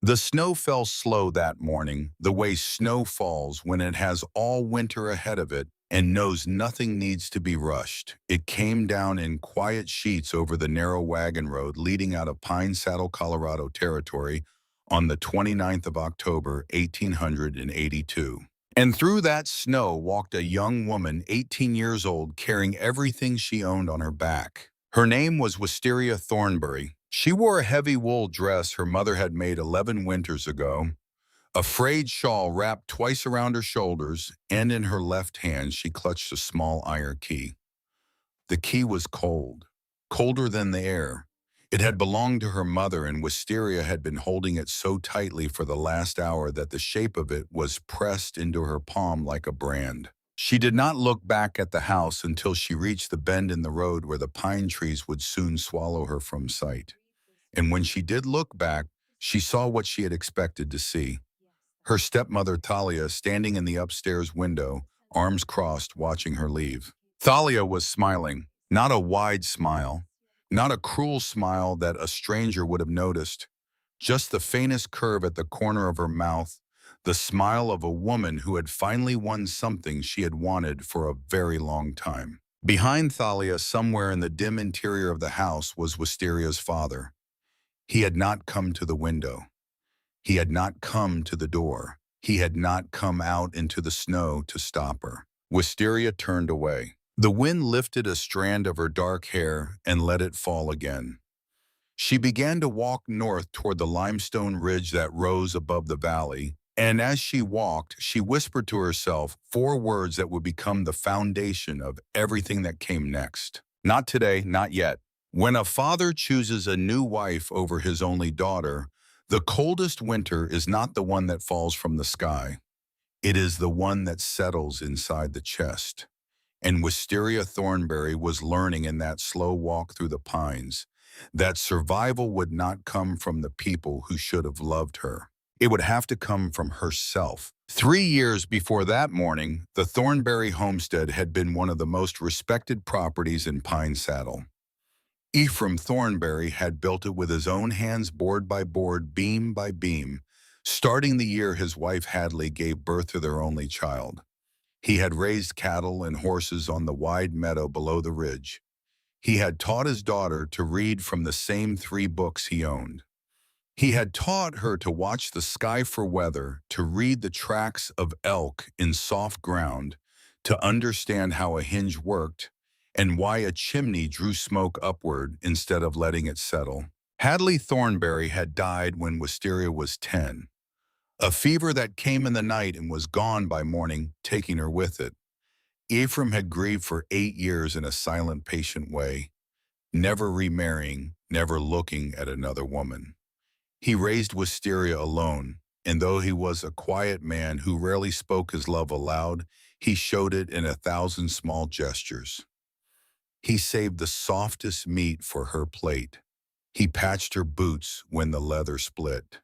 The snow fell slow that morning, the way snow falls when it has all winter ahead of it and knows nothing needs to be rushed. It came down in quiet sheets over the narrow wagon road leading out of Pine Saddle, Colorado territory on the 29th of October, 1882. And through that snow walked a young woman, 18 years old, carrying everything she owned on her back. Her name was Wisteria Thornbury. She wore a heavy wool dress her mother had made 11 winters ago, a frayed shawl wrapped twice around her shoulders, and in her left hand she clutched a small iron key. The key was cold, colder than the air. It had belonged to her mother, and Wisteria had been holding it so tightly for the last hour that the shape of it was pressed into her palm like a brand. She did not look back at the house until she reached the bend in the road where the pine trees would soon swallow her from sight. And when she did look back, she saw what she had expected to see. Her stepmother, Thalia, standing in the upstairs window, arms crossed, watching her leave. Thalia was smiling, not a wide smile, not a cruel smile that a stranger would have noticed, just the faintest curve at the corner of her mouth, the smile of a woman who had finally won something she had wanted for a very long time. Behind Thalia, somewhere in the dim interior of the house, was Wisteria's father. He had not come to the window. He had not come to the door. He had not come out into the snow to stop her. Wisteria turned away. The wind lifted a strand of her dark hair and let it fall again. She began to walk north toward the limestone ridge that rose above the valley, and as she walked, she whispered to herself 4 words that would become the foundation of everything that came next. Not today, not yet. When a father chooses a new wife over his only daughter, the coldest winter is not the one that falls from the sky. It is the one that settles inside the chest. And Wisteria Thornbury was learning in that slow walk through the pines that survival would not come from the people who should have loved her. It would have to come from herself. 3 years before that morning, the Thornbury homestead had been one of the most respected properties in Pine Saddle. Ephraim Thornbury had built it with his own hands, board by board, beam by beam, starting the year his wife Hadley gave birth to their only child. He had raised cattle and horses on the wide meadow below the ridge. He had taught his daughter to read from the same 3 books he owned. He had taught her to watch the sky for weather, to read the tracks of elk in soft ground, to understand how a hinge worked, and why a chimney drew smoke upward instead of letting it settle. Hadley Thornbury had died when Wisteria was 10. A fever that came in the night and was gone by morning, taking her with it. Ephraim had grieved for 8 years in a silent, patient way, never remarrying, never looking at another woman. He raised Wisteria alone, and though he was a quiet man who rarely spoke his love aloud, he showed it in 1,000 small gestures. He saved the softest meat for her plate. He patched her boots when the leather split.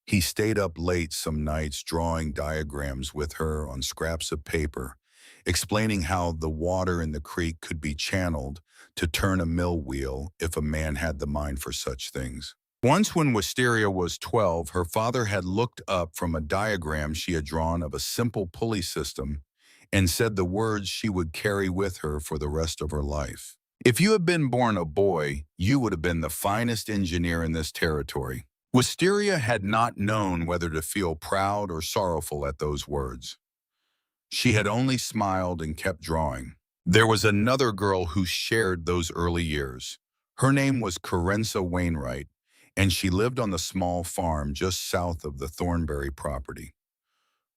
He stayed up late some nights drawing diagrams with her on scraps of paper, explaining how the water in the creek could be channeled to turn a mill wheel if a man had the mind for such things. Once when Wisteria was 12, her father had looked up from a diagram she had drawn of a simple pulley system and said the words she would carry with her for the rest of her life. If you had been born a boy, you would have been the finest engineer in this territory. Wisteria had not known whether to feel proud or sorrowful at those words. She had only smiled and kept drawing. There was another girl who shared those early years. Her name was Carenza Wainwright, and she lived on the small farm just south of the Thornbury property.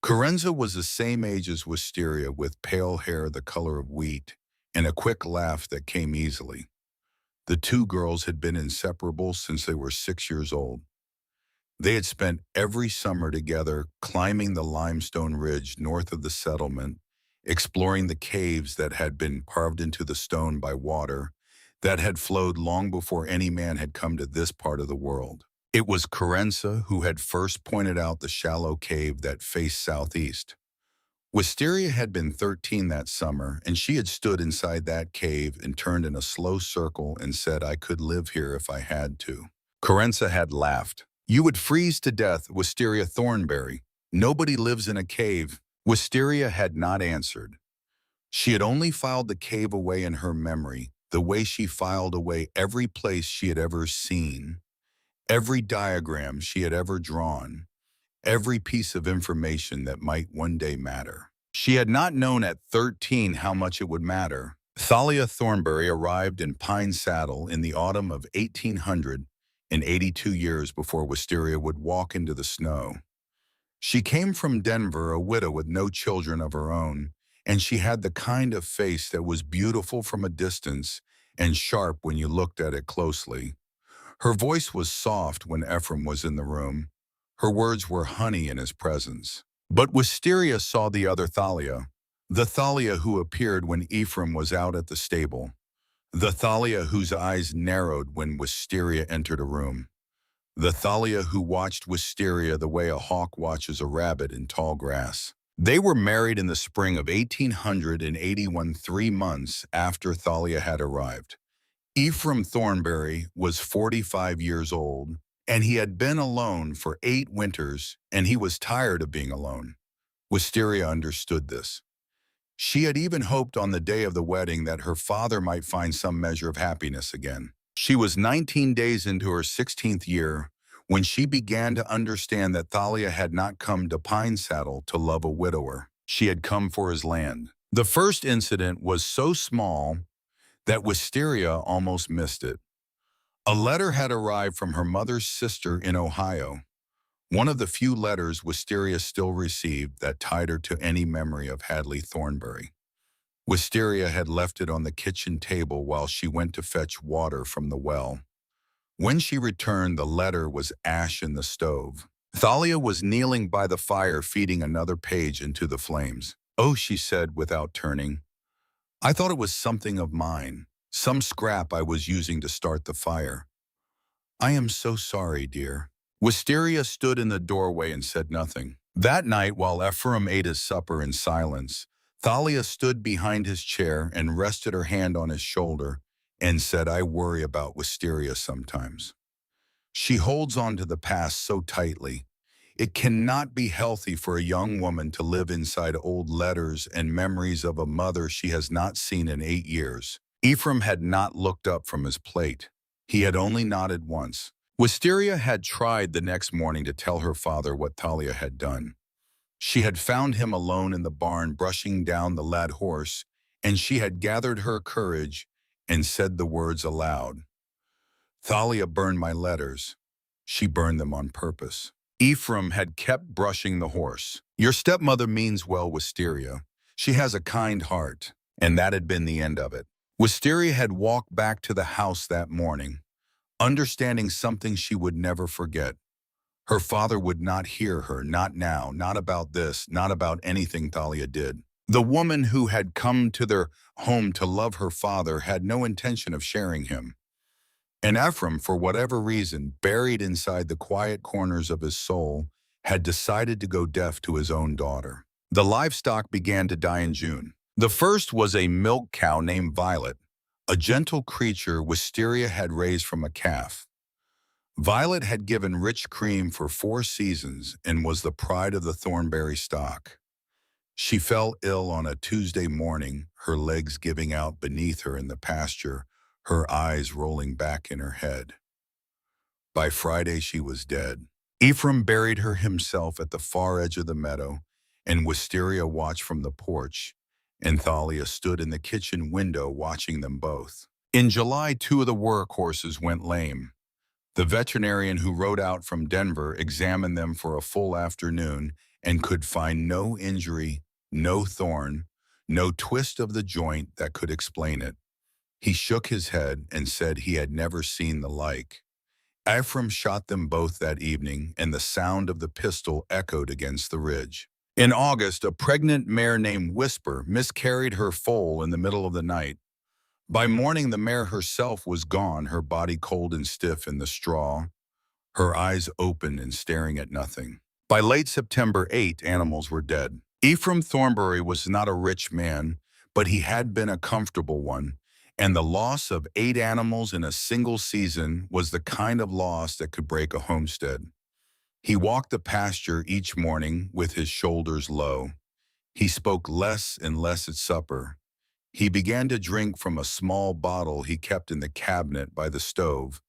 Carenza was the same age as Wisteria, with pale hair the color of wheat and a quick laugh that came easily. The 2 girls had been inseparable since they were 6 years old. They had spent every summer together climbing the limestone ridge north of the settlement, exploring the caves that had been carved into the stone by water that had flowed long before any man had come to this part of the world. It was Carenza who had first pointed out the shallow cave that faced southeast. Wisteria had been 13 that summer, and she had stood inside that cave and turned in a slow circle and said, "I could live here if I had to." Carenza had laughed. You would freeze to death, Wisteria Thornbury. Nobody lives in a cave. Wisteria had not answered. She had only filed the cave away in her memory, the way she filed away every place she had ever seen, every diagram she had ever drawn, every piece of information that might one day matter. She had not known at 13 how much it would matter. Thalia Thornbury arrived in Pine Saddle in the autumn of 1800, and 82 years before Wisteria would walk into the snow. She came from Denver, a widow with no children of her own, and she had the kind of face that was beautiful from a distance and sharp when you looked at it closely. Her voice was soft when Ephraim was in the room. Her words were honey in his presence. But Wisteria saw the other Thalia, the Thalia who appeared when Ephraim was out at the stable, the Thalia whose eyes narrowed when Wisteria entered a room, the Thalia who watched Wisteria the way a hawk watches a rabbit in tall grass. They were married in the spring of 1881, 3 months after Thalia had arrived. Ephraim Thornbury was 45 years old, and he had been alone for 8 winters, and he was tired of being alone. Wisteria understood this. She had even hoped on the day of the wedding that her father might find some measure of happiness again. She was 19 days into her 16th year when she began to understand that Thalia had not come to Pine Saddle to love a widower. She had come for his land. The first incident was so small that Wisteria almost missed it. A letter had arrived from her mother's sister in Ohio, one of the few letters Wisteria still received that tied her to any memory of Hadley Thornbury. Wisteria had left it on the kitchen table while she went to fetch water from the well. When she returned, the letter was ash in the stove. Thalia was kneeling by the fire feeding another page into the flames. "Oh," she said without turning, "I thought it was something of mine, some scrap I was using to start the fire. I am so sorry, dear." Wisteria stood in the doorway and said nothing. That night, while Ephraim ate his supper in silence, Thalia stood behind his chair and rested her hand on his shoulder and said, "I worry about Wisteria sometimes. She holds on to the past so tightly. It cannot be healthy for a young woman to live inside old letters and memories of a mother she has not seen in 8 years." Ephraim had not looked up from his plate. He had only nodded once. Wisteria had tried the next morning to tell her father what Thalia had done. She had found him alone in the barn brushing down the lad horse, and she had gathered her courage and said the words aloud. "Thalia burned my letters. She burned them on purpose." Ephraim had kept brushing the horse. "Your stepmother means well, Wisteria. She has a kind heart." And that had been the end of it. Wisteria had walked back to the house that morning, understanding something she would never forget. Her father would not hear her, not now, not about this, not about anything Thalia did. The woman who had come to their home to love her father had no intention of sharing him. And Ephraim, for whatever reason, buried inside the quiet corners of his soul, had decided to go deaf to his own daughter. The livestock began to die in June. The first was a milk cow named Violet, a gentle creature Wisteria had raised from a calf. Violet had given rich cream for 4 seasons and was the pride of the Thornbury stock. She fell ill on a Tuesday morning, her legs giving out beneath her in the pasture, her eyes rolling back in her head. By Friday she was dead. Ephraim buried her himself at the far edge of the meadow, and Wisteria watched from the porch, and Thalia stood in the kitchen window watching them both. In July, 2 of the workhorses went lame. The veterinarian who rode out from Denver examined them for a full afternoon and could find no injury, no thorn, no twist of the joint that could explain it. He shook his head and said he had never seen the like. Ephraim shot them both that evening, and the sound of the pistol echoed against the ridge. In August, a pregnant mare named Whisper miscarried her foal in the middle of the night. By morning, the mare herself was gone, her body cold and stiff in the straw, her eyes open and staring at nothing. By late September, 8 animals were dead. Ephraim Thornbury was not a rich man, but he had been a comfortable one, and the loss of 8 animals in a single season was the kind of loss that could break a homestead. He walked the pasture each morning with his shoulders low. He spoke less and less at supper. He began to drink from a small bottle he kept in the cabinet by the stove,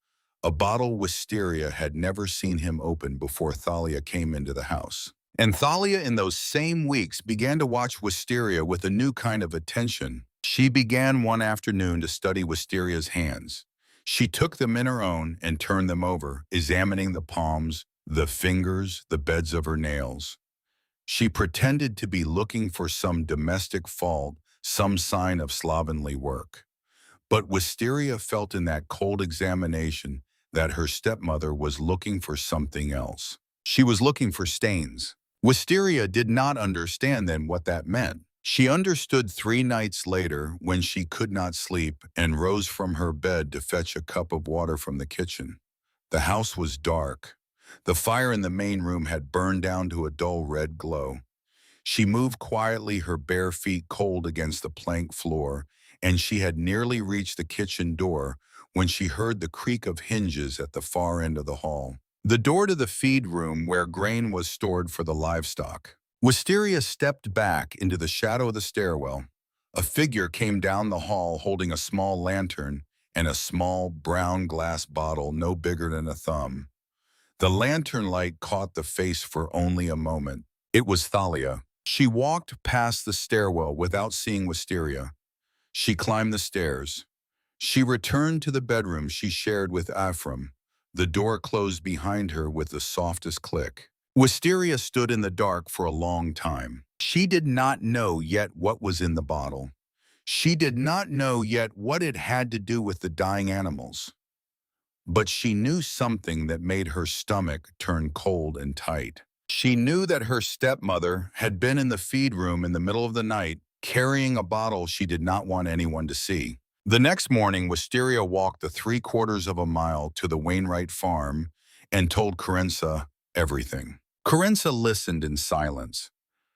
a bottle Wisteria had never seen him open before Thalia came into the house. And Thalia in those same weeks began to watch Wisteria with a new kind of attention. She began one afternoon to study Wisteria's hands. She took them in her own and turned them over, examining the palms, the fingers, the beds of her nails. She pretended to be looking for some domestic fault, some sign of slovenly work. But Wisteria felt in that cold examination that her stepmother was looking for something else. She was looking for stains. Wisteria did not understand then what that meant. She understood 3 nights later when she could not sleep and rose from her bed to fetch a cup of water from the kitchen. The house was dark. The fire in the main room had burned down to a dull red glow. She moved quietly, her bare feet cold against the plank floor, and she had nearly reached the kitchen door when she heard the creak of hinges at the far end of the hall. The door to the feed room where grain was stored for the livestock. Wisteria stepped back into the shadow of the stairwell. A figure came down the hall holding a small lantern and a small brown glass bottle no bigger than a thumb. The lantern light caught the face for only a moment. It was Thalia. She walked past the stairwell without seeing Wisteria. She climbed the stairs. She returned to the bedroom she shared with Ephraim. The door closed behind her with the softest click. Wisteria stood in the dark for a long time. She did not know yet what was in the bottle. She did not know yet what it had to do with the dying animals. But she knew something that made her stomach turn cold and tight. She knew that her stepmother had been in the feed room in the middle of the night, carrying a bottle she did not want anyone to see. The next morning, Wisteria walked the 3/4 of a mile to the Wainwright farm and told Corinza everything. Corinza listened in silence.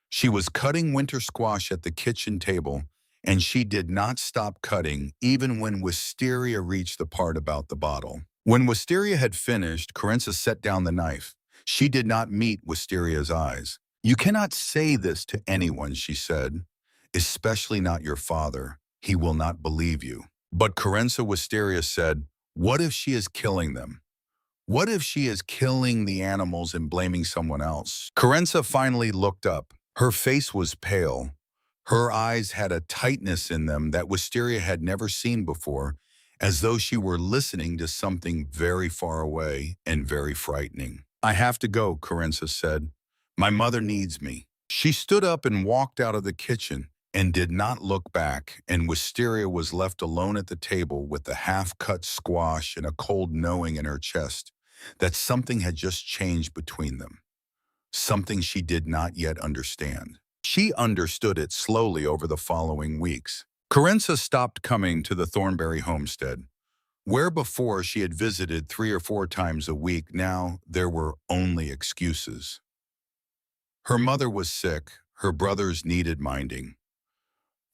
She was cutting winter squash at the kitchen table, and she did not stop cutting even when Wisteria reached the part about the bottle. When Wisteria had finished, Corinza set down the knife. She did not meet Wisteria's eyes. "You cannot say this to anyone," she said, "especially not your father. He will not believe you." But Corinza Wisteria said, "What if she is killing them? What if she is killing the animals and blaming someone else?" Corinza finally looked up. Her face was pale. Her eyes had a tightness in them that Wisteria had never seen before, as though she were listening to something very far away and very frightening. "I have to go," Corinza said. "My mother needs me." She stood up and walked out of the kitchen and did not look back, and Wisteria was left alone at the table with the half-cut squash and a cold knowing in her chest that something had just changed between them, something she did not yet understand. She understood it slowly over the following weeks. Corinza stopped coming to the Thornbury homestead. Where before she had visited 3 or 4 times a week, now there were only excuses. Her mother was sick, her brothers needed minding.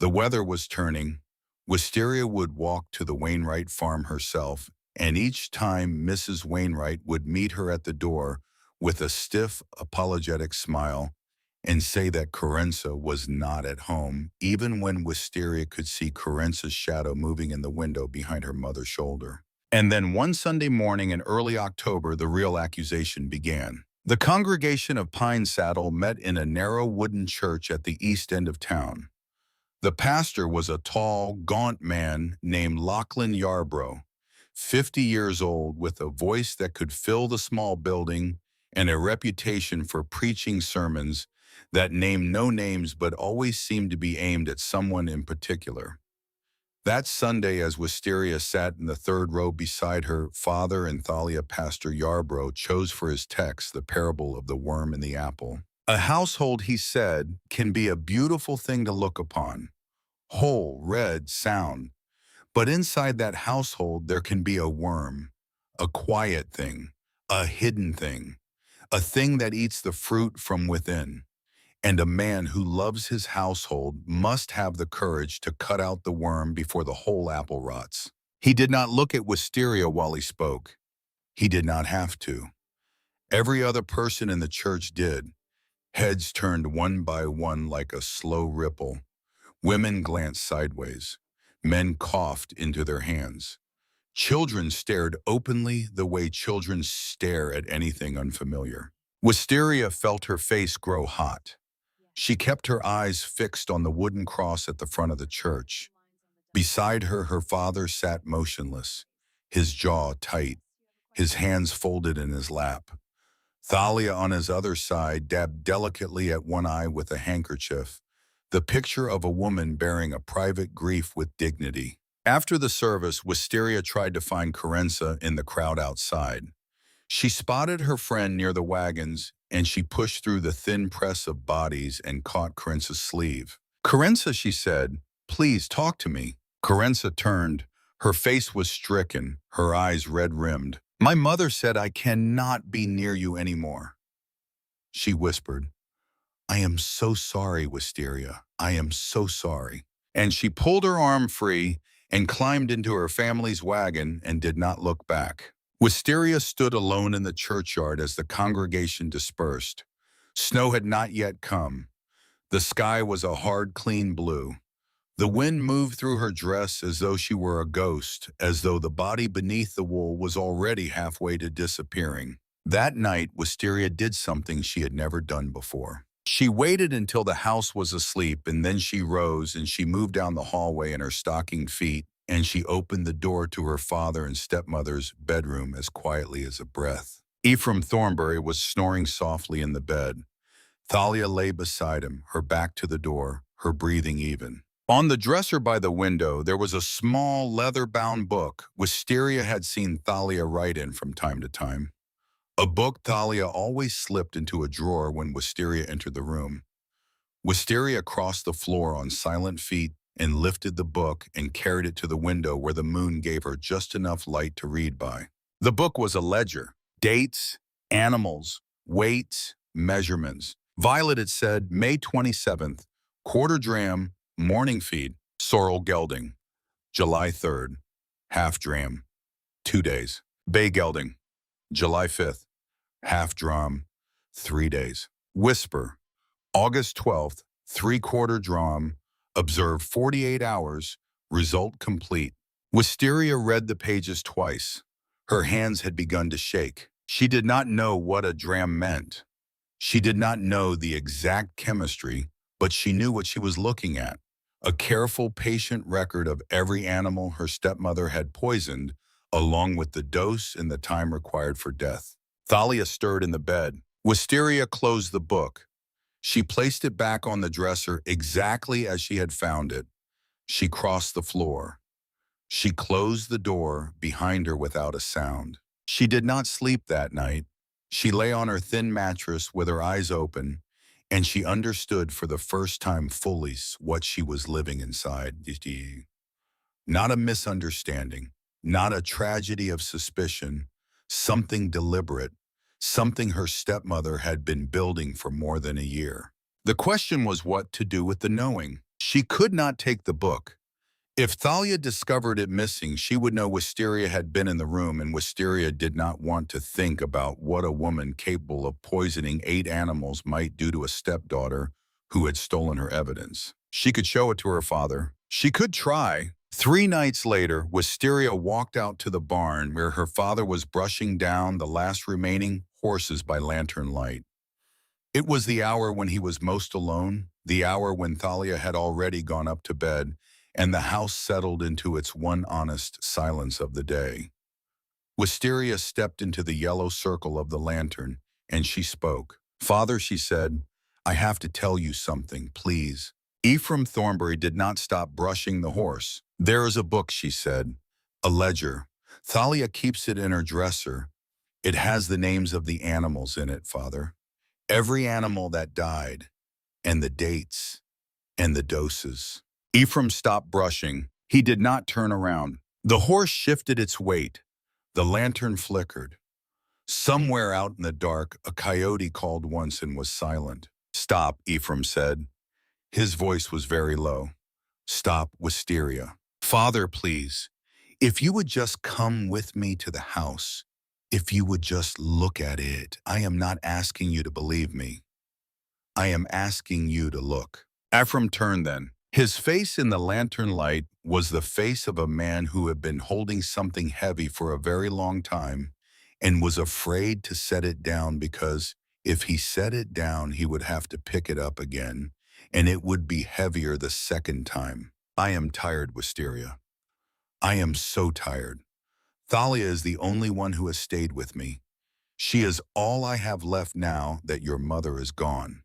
The weather was turning. Wisteria would walk to the Wainwright farm herself, and each time Mrs. Wainwright would meet her at the door with a stiff, apologetic smile and say that Corinza was not at home, even when Wisteria could see Corinza's shadow moving in the window behind her mother's shoulder. And then one Sunday morning in early October, the real accusation began. The congregation of Pine Saddle met in a narrow wooden church at the east end of town. The pastor was a tall, gaunt man named Lachlan Yarbrough, 50 years old, with a voice that could fill the small building and a reputation for preaching sermons that named no names but always seemed to be aimed at someone in particular. That Sunday, as Wisteria sat in the 3rd row beside her father and Thalia, Pastor Yarbrough chose for his text the parable of the worm and the apple. "A household," he said, "can be a beautiful thing to look upon, whole, red, sound. But inside that household there can be a worm, a quiet thing, a hidden thing, a thing that eats the fruit from within. And a man who loves his household must have the courage to cut out the worm before the whole apple rots." He did not look at Wisteria while he spoke. He did not have to. Every other person in the church did. Heads turned one by one like a slow ripple. Women glanced sideways. Men coughed into their hands. Children stared openly the way children stare at anything unfamiliar. Wisteria felt her face grow hot. She kept her eyes fixed on the wooden cross at the front of the church. Beside her, her father sat motionless, his jaw tight, his hands folded in his lap. Thalia on his other side dabbed delicately at one eye with a handkerchief, the picture of a woman bearing a private grief with dignity. After the service, Wisteria tried to find Carenza in the crowd outside. She spotted her friend near the wagons, and she pushed through the thin press of bodies and caught Carenza's sleeve. "Carenza," she said, "please talk to me." Carenza turned. Her face was stricken, her eyes red-rimmed. "My mother said I cannot be near you anymore." She whispered, "I am so sorry, Wisteria. I am so sorry." And she pulled her arm free and climbed into her family's wagon and did not look back. Wisteria stood alone in the churchyard as the congregation dispersed. Snow had not yet come. The sky was a hard, clean blue. The wind moved through her dress as though she were a ghost, as though the body beneath the wool was already halfway to disappearing. That night, Wisteria did something she had never done before. She waited until the house was asleep, and then she rose and she moved down the hallway in her stocking feet, and she opened the door to her father and stepmother's bedroom as quietly as a breath. Ephraim Thornbury was snoring softly in the bed. Thalia lay beside him, her back to the door, her breathing even. On the dresser by the window, there was a small leather-bound book Wisteria had seen Thalia write in from time to time. A book Thalia always slipped into a drawer when Wisteria entered the room. Wisteria crossed the floor on silent feet and lifted the book and carried it to the window where the moon gave her just enough light to read by. The book was a ledger. Dates, animals, weights, measurements. Violet, it said, May 27th, quarter dram, morning feed, sorrel gelding. July 3rd, half dram, 2 days. Bay gelding, July 5th, half dram, 3 days. Whisper, August 12th, three-quarter dram, observe 48 hours, result complete. Wisteria read the pages twice. Her hands had begun to shake. She did not know what a dram meant. She did not know the exact chemistry, but she knew what she was looking at. A careful, patient record of every animal her stepmother had poisoned, along with the dose and the time required for death. Thalia stirred in the bed. Wisteria closed the book. She placed it back on the dresser exactly as she had found it. She crossed the floor. She closed the door behind her without a sound. She did not sleep that night. She lay on her thin mattress with her eyes open, and she understood for the first time fully what she was living inside. Not a misunderstanding, not a tragedy of suspicion, something deliberate, something her stepmother had been building for more than a year. The question was what to do with the knowing. She could not take the book. If Thalia discovered it missing, she would know Wisteria had been in the room, and Wisteria did not want to think about what a woman capable of poisoning 8 animals might do to a stepdaughter who had stolen her evidence. She could show it to her father. She could try. 3 nights later, Wisteria walked out to the barn where her father was brushing down the last remaining horses by lantern light. It was the hour when he was most alone, the hour when Thalia had already gone up to bed, and the house settled into its one honest silence of the day. Wisteria stepped into the yellow circle of the lantern, and she spoke. "Father," she said, "I have to tell you something, please." Ephraim Thornbury did not stop brushing the horse. "There is a book," she said, "a ledger. Thalia keeps it in her dresser. It has the names of the animals in it, Father. Every animal that died, and the dates, and the doses." Ephraim stopped brushing. He did not turn around. The horse shifted its weight. The lantern flickered. Somewhere out in the dark, a coyote called once and was silent. "Stop," Ephraim said. His voice was very low. "Stop, Wisteria. Father, please, if you would just come with me to the house. If you would just look at it, I am not asking you to believe me. I am asking you to look. Ephraim turned then. His face in the lantern light was the face of a man who had been holding something heavy for a very long time and was afraid to set it down because if he set it down, he would have to pick it up again, and it would be heavier the second time. I am tired, Wisteria. I am so tired. Thalia is the only one who has stayed with me. She is all I have left now that your mother is gone.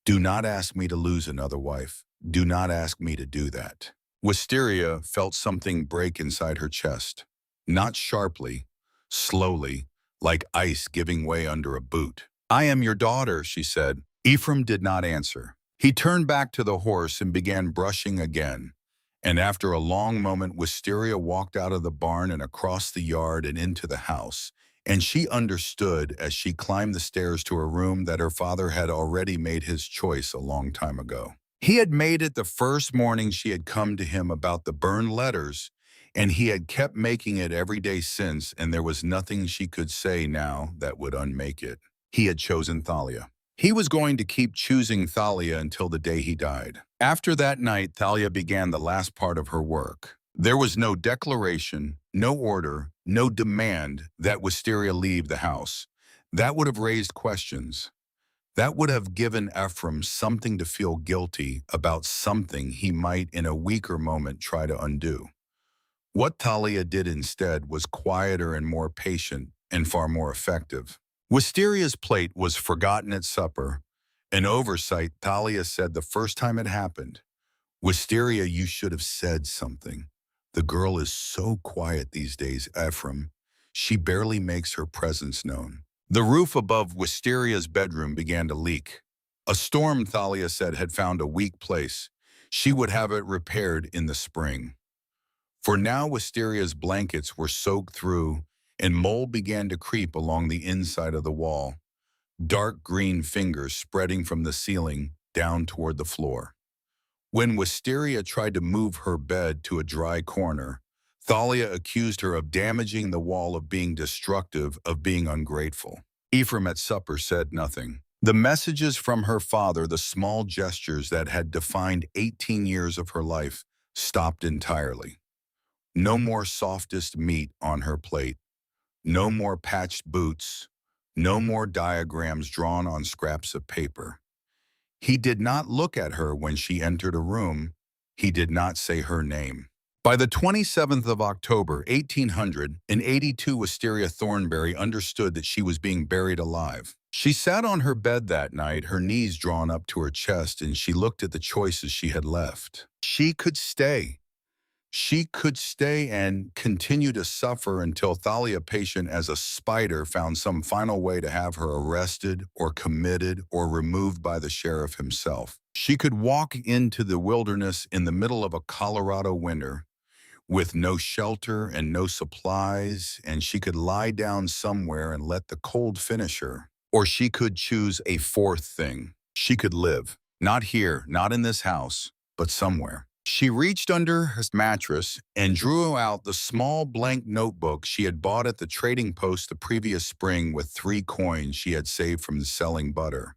Do not ask me to lose another wife. Do not ask me to do that. Wisteria felt something break inside her chest. Not sharply, slowly, like ice giving way under a boot. I am your daughter, she said. Ephraim did not answer. He turned back to the horse and began brushing again. And after a long moment, Wisteria walked out of the barn and across the yard and into the house. And she understood as she climbed the stairs to her room that her father had already made his choice a long time ago. He had made it the first morning she had come to him about the burned letters, and he had kept making it every day since, and there was nothing she could say now that would unmake it. He had chosen Thalia. He was going to keep choosing Thalia until the day he died. After that night, Thalia began the last part of her work. There was no declaration, no order, no demand that Wisteria leave the house. That would have raised questions. That would have given Ephraim something to feel guilty about something he might in a weaker moment try to undo. What Thalia did instead was quieter and more patient and far more effective. Wisteria's plate was forgotten at supper. An oversight, Thalia said the first time it happened. Wisteria, you should have said something. The girl is so quiet these days, Ephraim. She barely makes her presence known. The roof above Wisteria's bedroom began to leak. A storm, Thalia said, had found a weak place. She would have it repaired in the spring. For now, Wisteria's blankets were soaked through, and mold began to creep along the inside of the wall, dark green fingers spreading from the ceiling down toward the floor. When Wisteria tried to move her bed to a dry corner, Thalia accused her of damaging the wall, of being destructive, of being ungrateful. Ephraim at supper said nothing. The messages from her father, the small gestures that had defined 18 years of her life, stopped entirely. No more softest meat on her plate. No more patched boots. No more diagrams drawn on scraps of paper. He did not look at her when she entered a room. He did not say her name. By the 27th of October, 1882, Wisteria Thornbury understood that she was being buried alive. She sat on her bed that night, her knees drawn up to her chest, and she looked at the choices she had left. She could stay. She could stay and continue to suffer until Thalia, patient as a spider, found some final way to have her arrested or committed or removed by the sheriff himself. She could walk into the wilderness in the middle of a Colorado winter with no shelter and no supplies, and she could lie down somewhere and let the cold finish her. Or she could choose a fourth thing. She could live, not here, not in this house, but somewhere. She reached under her mattress and drew out the small blank notebook she had bought at the trading post the previous spring with 3 coins she had saved from selling butter.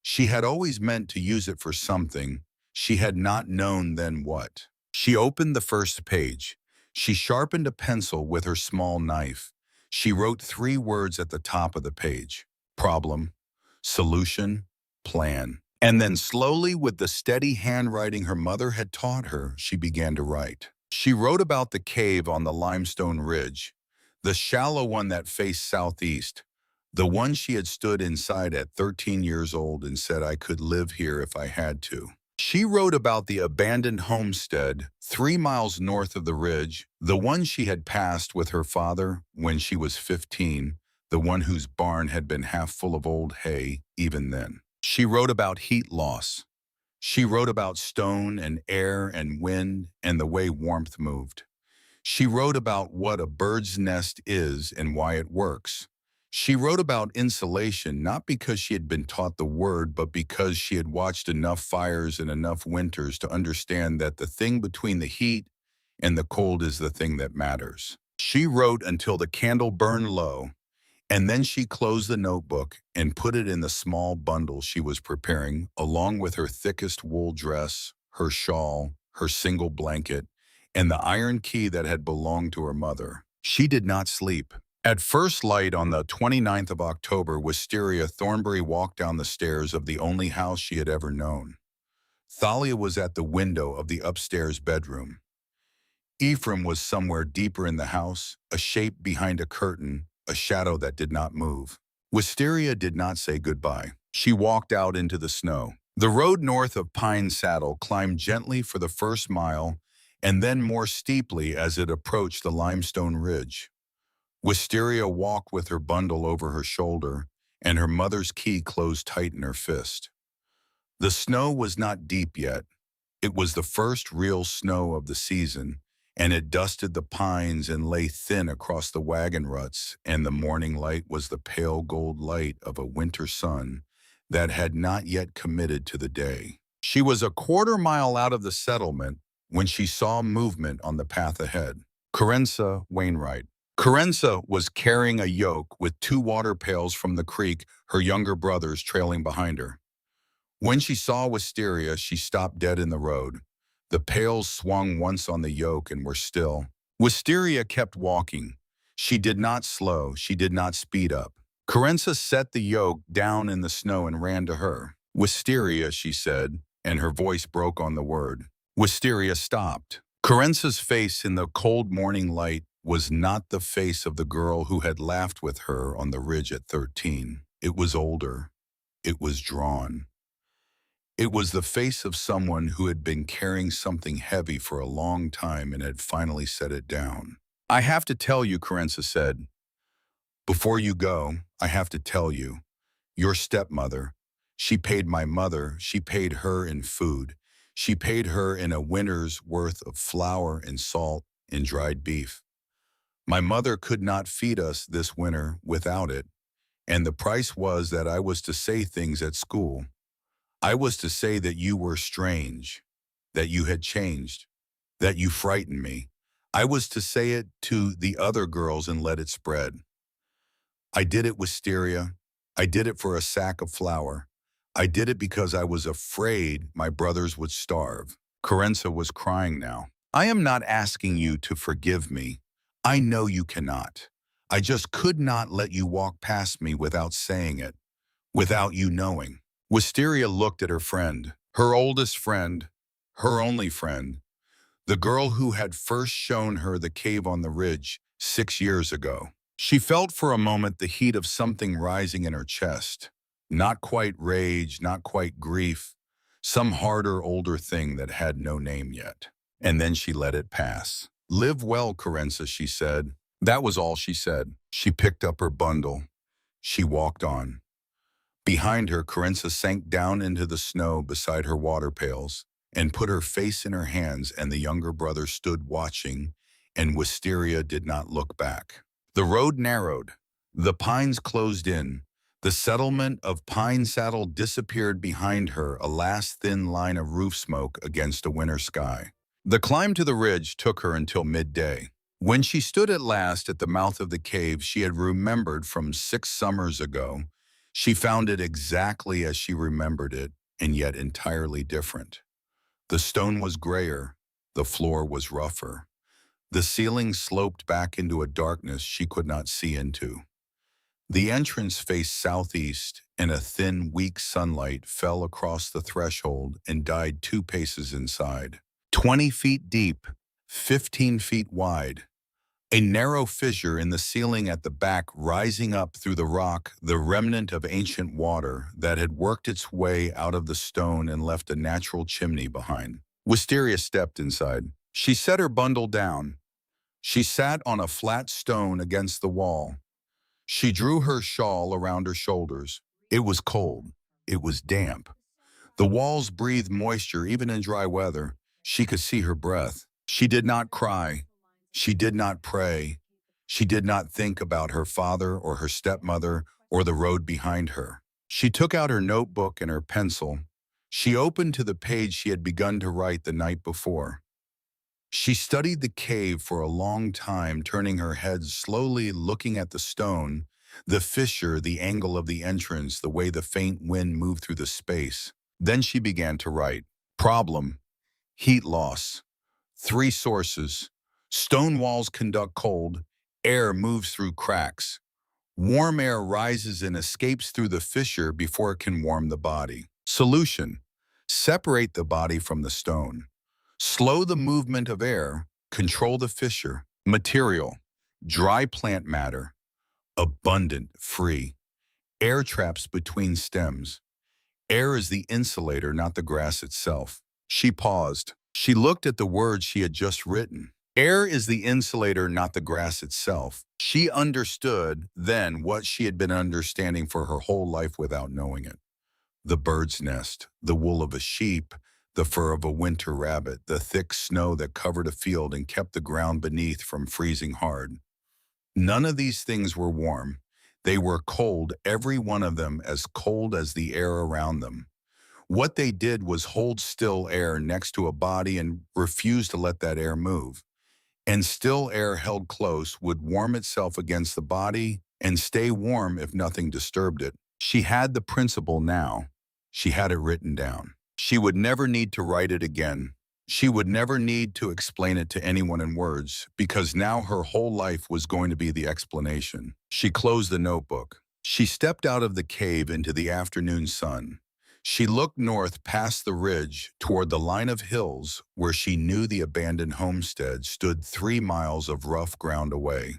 She had always meant to use it for something. She had not known then what. She opened the first page. She sharpened a pencil with her small knife. She wrote 3 words at the top of the page: problem, solution, plan. And then slowly, with the steady handwriting her mother had taught her, she began to write. She wrote about the cave on the limestone ridge, the shallow one that faced southeast, the one she had stood inside at 13 years old and said, I could live here if I had to. She wrote about the abandoned homestead 3 miles north of the ridge, the one she had passed with her father when she was 15, the one whose barn had been half full of old hay even then. She wrote about heat loss. She wrote about stone and air and wind and the way warmth moved. She wrote about what a bird's nest is and why it works. She wrote about insulation not because she had been taught the word, but because she had watched enough fires and enough winters to understand that the thing between the heat and the cold is the thing that matters. She wrote until the candle burned low, And then she closed the notebook and put it in the small bundle she was preparing, along with her thickest wool dress, her shawl, her single blanket, and the iron key that had belonged to her mother. She did not sleep. At first light on the 29th of October, Wisteria Thornbury walked down the stairs of the only house she had ever known. Thalia was at the window of the upstairs bedroom. Ephraim was somewhere deeper in the house, a shape behind a curtain, a shadow that did not move. Wisteria did not say goodbye. She walked out into the snow. The road north of Pine Saddle climbed gently for the first mile and then more steeply as it approached the limestone ridge. Wisteria walked with her bundle over her shoulder and her mother's key closed tight in her fist. The snow was not deep yet. It was the first real snow of the season, and it dusted the pines and lay thin across the wagon ruts, and the morning light was the pale gold light of a winter sun that had not yet committed to the day. She was a quarter-mile out of the settlement when she saw movement on the path ahead. Carenza Wainwright. Carenza was carrying a yoke with 2 water pails from the creek, her younger brothers trailing behind her. When she saw Wisteria, she stopped dead in the road. The pails swung once on the yoke and were still. Wisteria kept walking. She did not slow, she did not speed up. Carenza set the yoke down in the snow and ran to her. "Wisteria," she said, and her voice broke on the word. Wisteria stopped. Carenza's face in the cold morning light was not the face of the girl who had laughed with her on the ridge at 13. It was older. It was drawn. It was the face of someone who had been carrying something heavy for a long time and had finally set it down. "I have to tell you," Carenza said. "Before you go, I have to tell you. Your stepmother, she paid my mother, she paid her in food. She paid her in a winter's worth of flour and salt and dried beef. My mother could not feed us this winter without it, and the price was that I was to say things at school. I was to say that you were strange, that you had changed, that you frightened me. I was to say it to the other girls and let it spread. I did it, Wisteria. I did it for a sack of flour. I did it because I was afraid my brothers would starve." Carenza was crying now. "I am not asking you to forgive me. I know you cannot. I just could not let you walk past me without saying it, without you knowing." Wisteria looked at her friend, her oldest friend, her only friend, the girl who had first shown her the cave on the ridge 6 years ago. She felt for a moment the heat of something rising in her chest. Not quite rage, not quite grief, some harder, older thing that had no name yet. And then she let it pass. "Live well, Carenza," she said. That was all she said. She picked up her bundle. She walked on. Behind her, Carenza sank down into the snow beside her water pails and put her face in her hands, and the younger brother stood watching, and Wisteria did not look back. The road narrowed. The pines closed in. The settlement of Pine Saddle disappeared behind her, a last thin line of roof smoke against a winter sky. The climb to the ridge took her until midday. When she stood at last at the mouth of the cave she had remembered from 6 summers ago, she found it exactly as she remembered it, and yet entirely different. The stone was grayer, the floor was rougher. The ceiling sloped back into a darkness she could not see into. The entrance faced southeast, and a thin, weak sunlight fell across the threshold and died 2 paces inside. 20 feet deep, 15 feet wide. A narrow fissure in the ceiling at the back rising up through the rock, the remnant of ancient water that had worked its way out of the stone and left a natural chimney behind. Wisteria stepped inside. She set her bundle down. She sat on a flat stone against the wall. She drew her shawl around her shoulders. It was cold. It was damp. The walls breathed moisture even in dry weather. She could see her breath. She did not cry. She did not pray. She did not think about her father or her stepmother or the road behind her. She took out her notebook and her pencil. She opened to the page she had begun to write the night before. She studied the cave for a long time, turning her head slowly, looking at the stone, The fissure, the angle of the entrance, the way the faint wind moved through the space. Then she began to write. Problem: heat loss. 3 sources. Stone walls conduct cold. Air moves through cracks. Warm air rises and escapes through the fissure before it can warm the body. Solution: separate the body from the stone. Slow the movement of air. Control the fissure. Material: dry plant matter. Abundant, free. Air traps between stems. Air is the insulator, not the grass itself. She paused. She looked at the words she had just written. Air is the insulator, not the grass itself. She understood then what she had been understanding for her whole life without knowing it. The bird's nest, the wool of a sheep, the fur of a winter rabbit, the thick snow that covered a field and kept the ground beneath from freezing hard. None of these things were warm. They were cold, every one of them as cold as the air around them. What they did was hold still air next to a body and refuse to let that air move. And still air held close would warm itself against the body and stay warm if nothing disturbed it. She had the principle now. She had it written down. She would never need to write it again. She would never need to explain it to anyone in words, because now her whole life was going to be the explanation. She closed the notebook. She stepped out of the cave into the afternoon sun. She looked north past the ridge toward the line of hills where she knew the abandoned homestead stood 3 miles of rough ground away.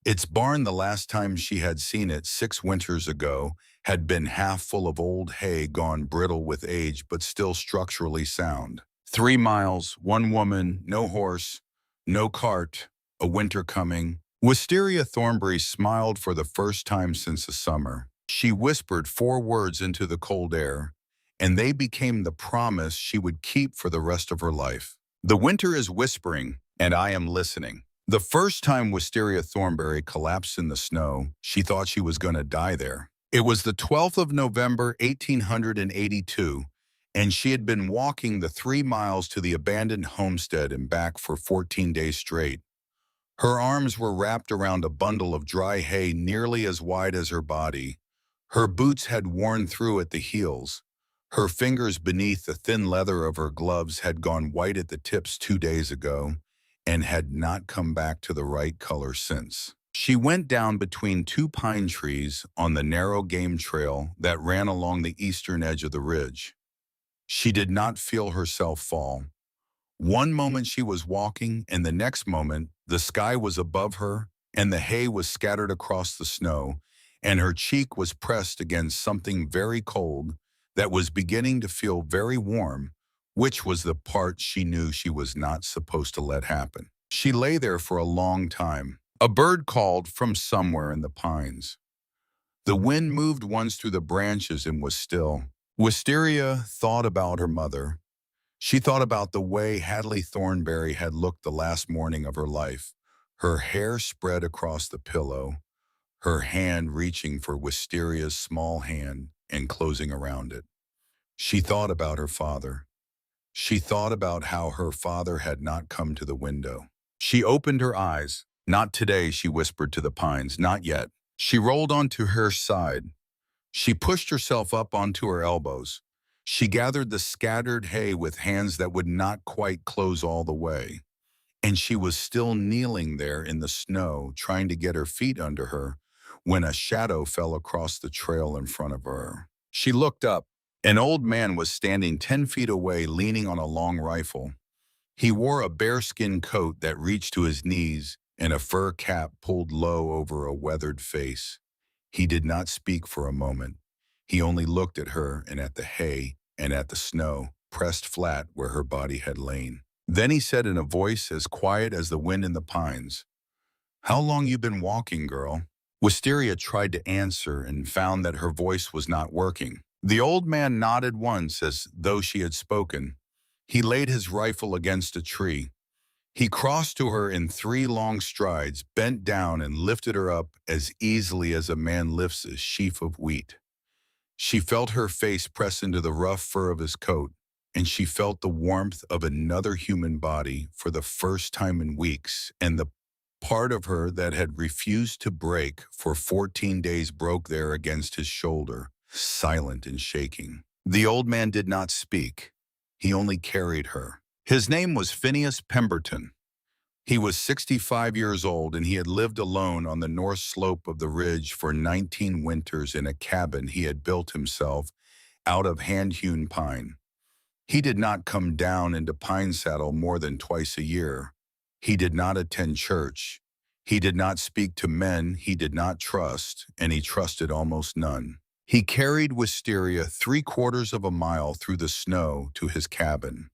Its barn, the last time she had seen it 6 winters ago, had been half full of old hay gone brittle with age but still structurally sound. 3 miles, 1 woman, no horse, no cart, a winter coming. Wisteria Thornbury smiled for the first time since the summer. She whispered 4 words into the cold air, and they became the promise she would keep for the rest of her life. The winter is whispering, and I am listening. The first time Wisteria Thornbury collapsed in the snow, she thought she was going to die there. It was the 12th of November, 1882, and she had been walking the 3 miles to the abandoned homestead and back for 14 days straight. Her arms were wrapped around a bundle of dry hay nearly as wide as her body. Her boots had worn through at the heels. Her fingers beneath the thin leather of her gloves had gone white at the tips 2 days ago and had not come back to the right color since. She went down between 2 pine trees on the narrow game trail that ran along the eastern edge of the ridge. She did not feel herself fall. One moment she was walking, and the next moment the sky was above her and the hay was scattered across the snow, and her cheek was pressed against something very cold that was beginning to feel very warm, which was the part she knew she was not supposed to let happen. She lay there for a long time. A bird called from somewhere in the pines. The wind moved once through the branches and was still. Wisteria thought about her mother. She thought about the way Hadley Thornbury had looked the last morning of her life, her hair spread across the pillow, her hand reaching for Wisteria's small hand and closing around it. She thought about her father. She thought about how her father had not come to the window. She opened her eyes. Not today, she whispered to the pines, not yet. She rolled onto her side. She pushed herself up onto her elbows. She gathered the scattered hay with hands that would not quite close all the way. And she was still kneeling there in the snow, trying to get her feet under her, when a shadow fell across the trail in front of her. She looked up. An old man was standing 10 feet away, leaning on a long rifle. He wore a bearskin coat that reached to his knees and a fur cap pulled low over a weathered face. He did not speak for a moment. He only looked at her and at the hay and at the snow, pressed flat where her body had lain. Then he said in a voice as quiet as the wind in the pines, "How long you been walking, girl?" Wisteria tried to answer and found that her voice was not working. The old man nodded once as though she had spoken. He laid his rifle against a tree. He crossed to her in 3 long strides, bent down and lifted her up as easily as a man lifts a sheaf of wheat. She felt her face press into the rough fur of his coat, and she felt the warmth of another human body for the first time in weeks, and the Part of her that had refused to break for 14 days broke there against his shoulder, silent and shaking. The old man did not speak. He only carried her. His name was Phineas Pemberton. He was 65 years old, and he had lived alone on the north slope of the ridge for 19 winters in a cabin he had built himself out of hand-hewn pine. He did not come down into Pine Saddle more than twice a year. He did not attend church. He did not speak to men he did not trust, and he trusted almost none. He carried Wisteria 3/4 of a mile through the snow to his cabin.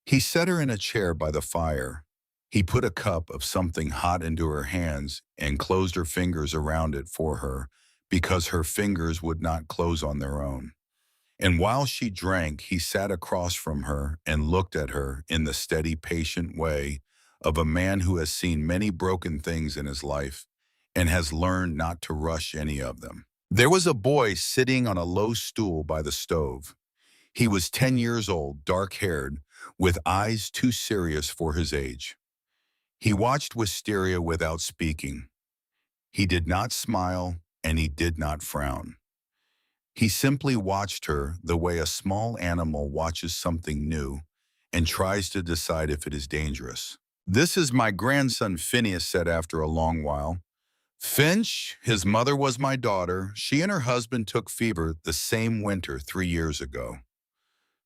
He set her in a chair by the fire. He put a cup of something hot into her hands and closed her fingers around it for her because her fingers would not close on their own. And while she drank, he sat across from her and looked at her in the steady, patient way of a man who has seen many broken things in his life and has learned not to rush any of them. There was a boy sitting on a low stool by the stove. He was 10 years old, dark-haired, with eyes too serious for his age. He watched Wisteria without speaking. He did not smile, and he did not frown. He simply watched her the way a small animal watches something new and tries to decide if it is dangerous. "This is my grandson," Phineas said after a long while. "Finch, his mother was my daughter. She and her husband took fever the same winter 3 years ago.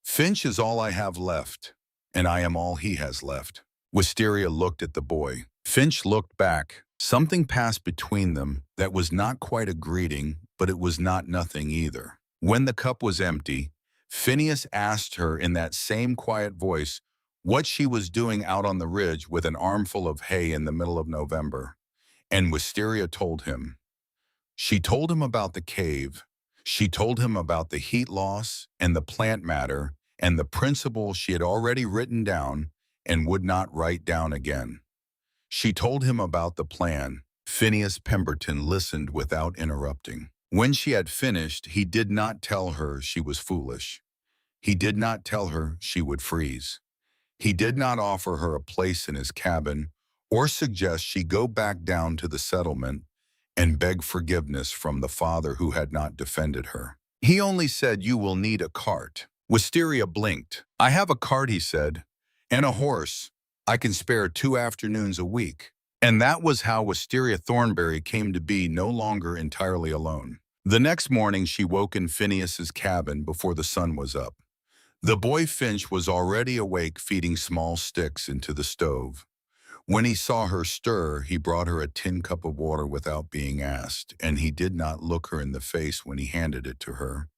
Finch is all I have left, and I am all he has left." Wisteria looked at the boy. Finch looked back. Something passed between them that was not quite a greeting, but it was not nothing either. When the cup was empty, Phineas asked her in that same quiet voice what she was doing out on the ridge with an armful of hay in the middle of November. And Wisteria told him. She told him about the cave. She told him about the heat loss and the plant matter and the principles she had already written down and would not write down again. She told him about the plan. Phineas Pemberton listened without interrupting. When she had finished, he did not tell her she was foolish. He did not tell her she would freeze. He did not offer her a place in his cabin or suggest she go back down to the settlement and beg forgiveness from the father who had not defended her. He only said, "You will need a cart." Wisteria blinked. "I have a cart," he said, "and a horse. I can spare 2 afternoons a week." And that was how Wisteria Thornbury came to be no longer entirely alone. The next morning she woke in Phineas's cabin before the sun was up. The boy Finch was already awake feeding small sticks into the stove. When he saw her stir, he brought her a tin cup of water without being asked, and he did not look her in the face when he handed it to her.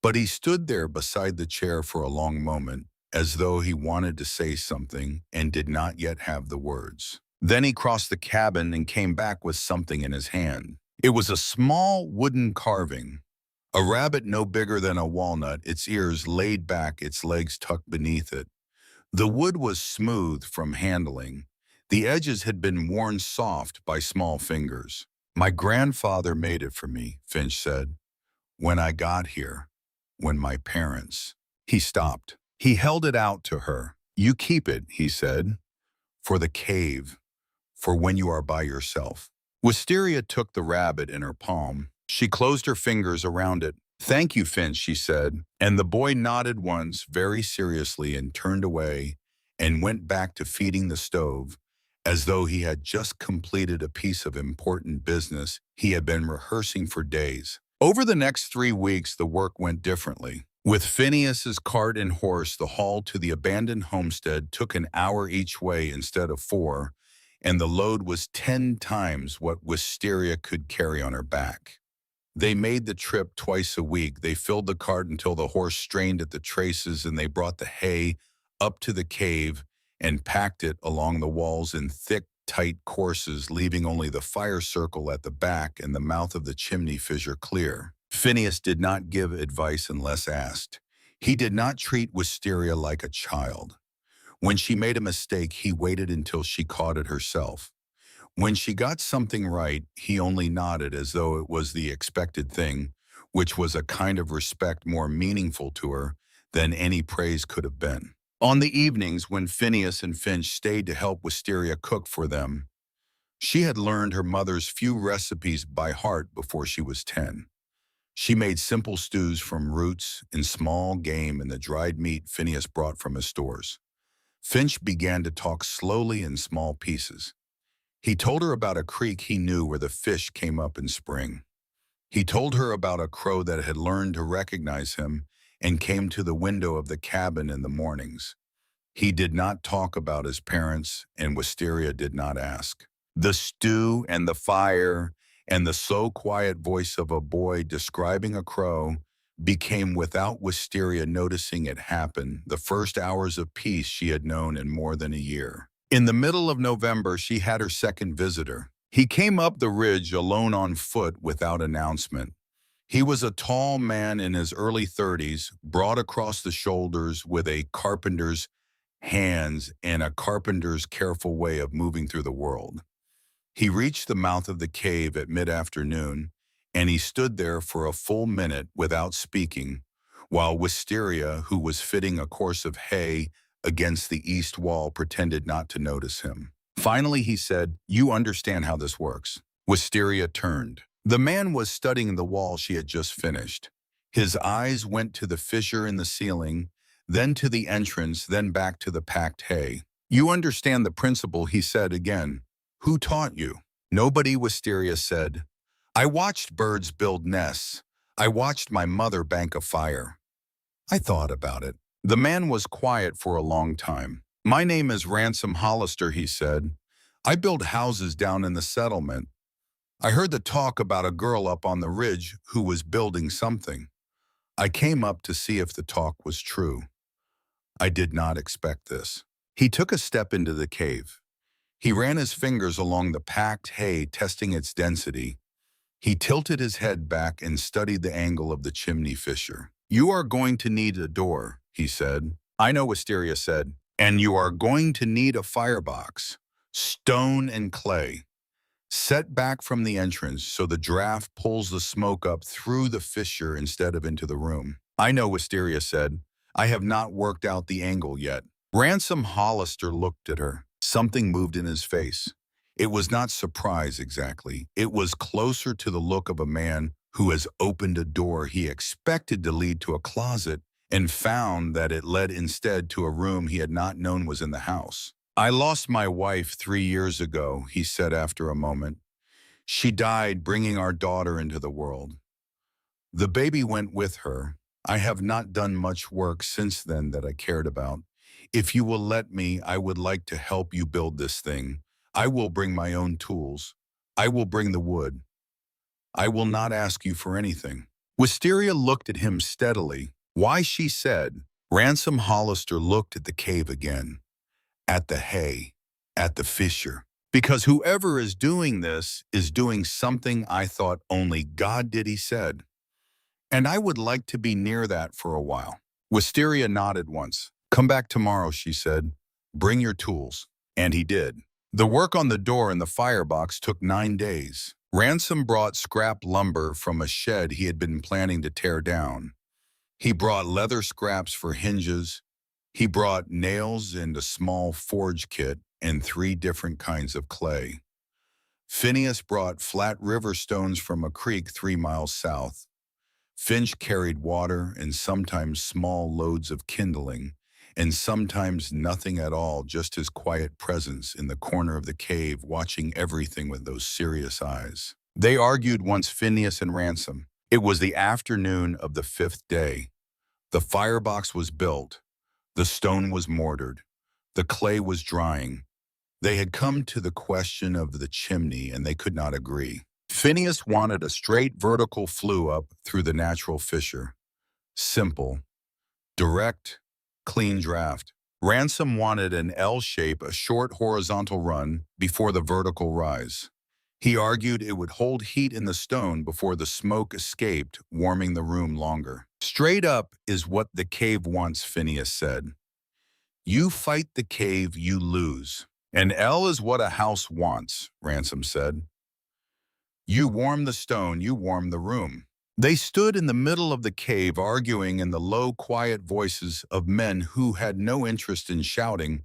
But he stood there beside the chair for a long moment, as though he wanted to say something and did not yet have the words. Then he crossed the cabin and came back with something in his hand. It was a small wooden carving, a rabbit no bigger than a walnut, its ears laid back, its legs tucked beneath it. The wood was smooth from handling. The edges had been worn soft by small fingers. "My grandfather made it for me," Finch said. "When I got here, when my parents—" He stopped. He held it out to her. "You keep it," he said, "for the cave, for when you are by yourself." Wisteria took the rabbit in her palm. She closed her fingers around it. "Thank you, Finch," she said, and the boy nodded once very seriously and turned away and went back to feeding the stove, as though he had just completed a piece of important business he had been rehearsing for days. Over the next 3 weeks, the work went differently. With Phineas's cart and horse, the haul to the abandoned homestead took an hour each way instead of 4, and the load was 10 times what Wisteria could carry on her back. They made the trip twice a week. They filled the cart until the horse strained at the traces, and they brought the hay up to the cave and packed it along the walls in thick, tight courses, leaving only the fire circle at the back and the mouth of the chimney fissure clear. Phineas did not give advice unless asked. He did not treat Wisteria like a child. When she made a mistake, he waited until she caught it herself. When she got something right, he only nodded as though it was the expected thing, which was a kind of respect more meaningful to her than any praise could have been. On the evenings when Phineas and Finch stayed to help Wisteria cook for them, She had learned her mother's few recipes by heart before she was 10. She made simple stews from roots and small game and the dried meat Phineas brought from his stores. Finch began to talk slowly in small pieces. He told her about a creek he knew where the fish came up in spring. He told her about a crow that had learned to recognize him and came to the window of the cabin in the mornings. He did not talk about his parents, and Wisteria did not ask. The stew and the fire and the slow, quiet voice of a boy describing a crow became, without Wisteria noticing it happen, the first hours of peace she had known in more than a year. In the middle of November, she had her second visitor. He came up the ridge alone on foot without announcement. He was a tall man in his early 30s, broad across the shoulders with a carpenter's hands and a carpenter's careful way of moving through the world. He reached the mouth of the cave at mid-afternoon, and he stood there for a full minute without speaking, while Wisteria, who was fitting a course of hay against the east wall, pretended not to notice him. Finally, he said, "You understand how this works." Wisteria turned. The man was studying the wall she had just finished. His eyes went to the fissure in the ceiling, then to the entrance, then back to the packed hay. "You understand the principle," he said again. "Who taught you?" "Nobody," Wisteria said. "I watched birds build nests. I watched my mother bank a fire." I thought about it. The man was quiet for a long time. "My name is Ransom Hollister," he said. "I build houses down in the settlement. I heard the talk about a girl up on the ridge who was building something. I came up to see if the talk was true. I did not expect this." He took a step into the cave. He ran his fingers along the packed hay, testing its density. He tilted his head back and studied the angle of the chimney fissure. "You are going to need a door," he said. "I know," Wisteria said. "And you are going to need a firebox, stone and clay, set back from the entrance so the draft pulls the smoke up through the fissure instead of into the room." "I know," Wisteria said. "I have not worked out the angle yet." Ransom Hollister looked at her. Something moved in his face. It was not surprise exactly. It was closer to the look of a man who has opened a door he expected to lead to a closet and found that it led instead to a room he had not known was in the house. "I lost my wife 3 years ago," he said after a moment. "She died bringing our daughter into the world. The baby went with her. I have not done much work since then that I cared about. If you will let me, I would like to help you build this thing. I will bring my own tools. I will bring the wood. I will not ask you for anything." Wisteria looked at him steadily. "Why?" she said. Ransom Hollister looked at the cave again, at the hay, at the fissure. "Because whoever is doing this is doing something I thought only God did," he said. "And I would like to be near that for a while." Wisteria nodded once. "Come back tomorrow," she said. "Bring your tools." And he did. The work on the door and the firebox took 9 days. Ransom brought scrap lumber from a shed he had been planning to tear down. He brought leather scraps for hinges. He brought nails and a small forge kit and 3 different kinds of clay. Phineas brought flat river stones from a creek 3 miles south. Finch carried water and sometimes small loads of kindling, and sometimes nothing at all, just his quiet presence in the corner of the cave, watching everything with those serious eyes. They argued once, Phineas and Ransom. It was the afternoon of the 5th day. The firebox was built. The stone was mortared. The clay was drying. They had come to the question of the chimney, and they could not agree. Phineas wanted a straight vertical flue up through the natural fissure. Simple, direct, clean draft. Ransom wanted an L shape, a short horizontal run before the vertical rise. He argued it would hold heat in the stone before the smoke escaped, warming the room longer. "Straight up is what the cave wants," Phineas said. "You fight the cave, you lose. An L is what a house wants," Ransom said. "You warm the stone, you warm the room." They stood in the middle of the cave, arguing in the low, quiet voices of men who had no interest in shouting,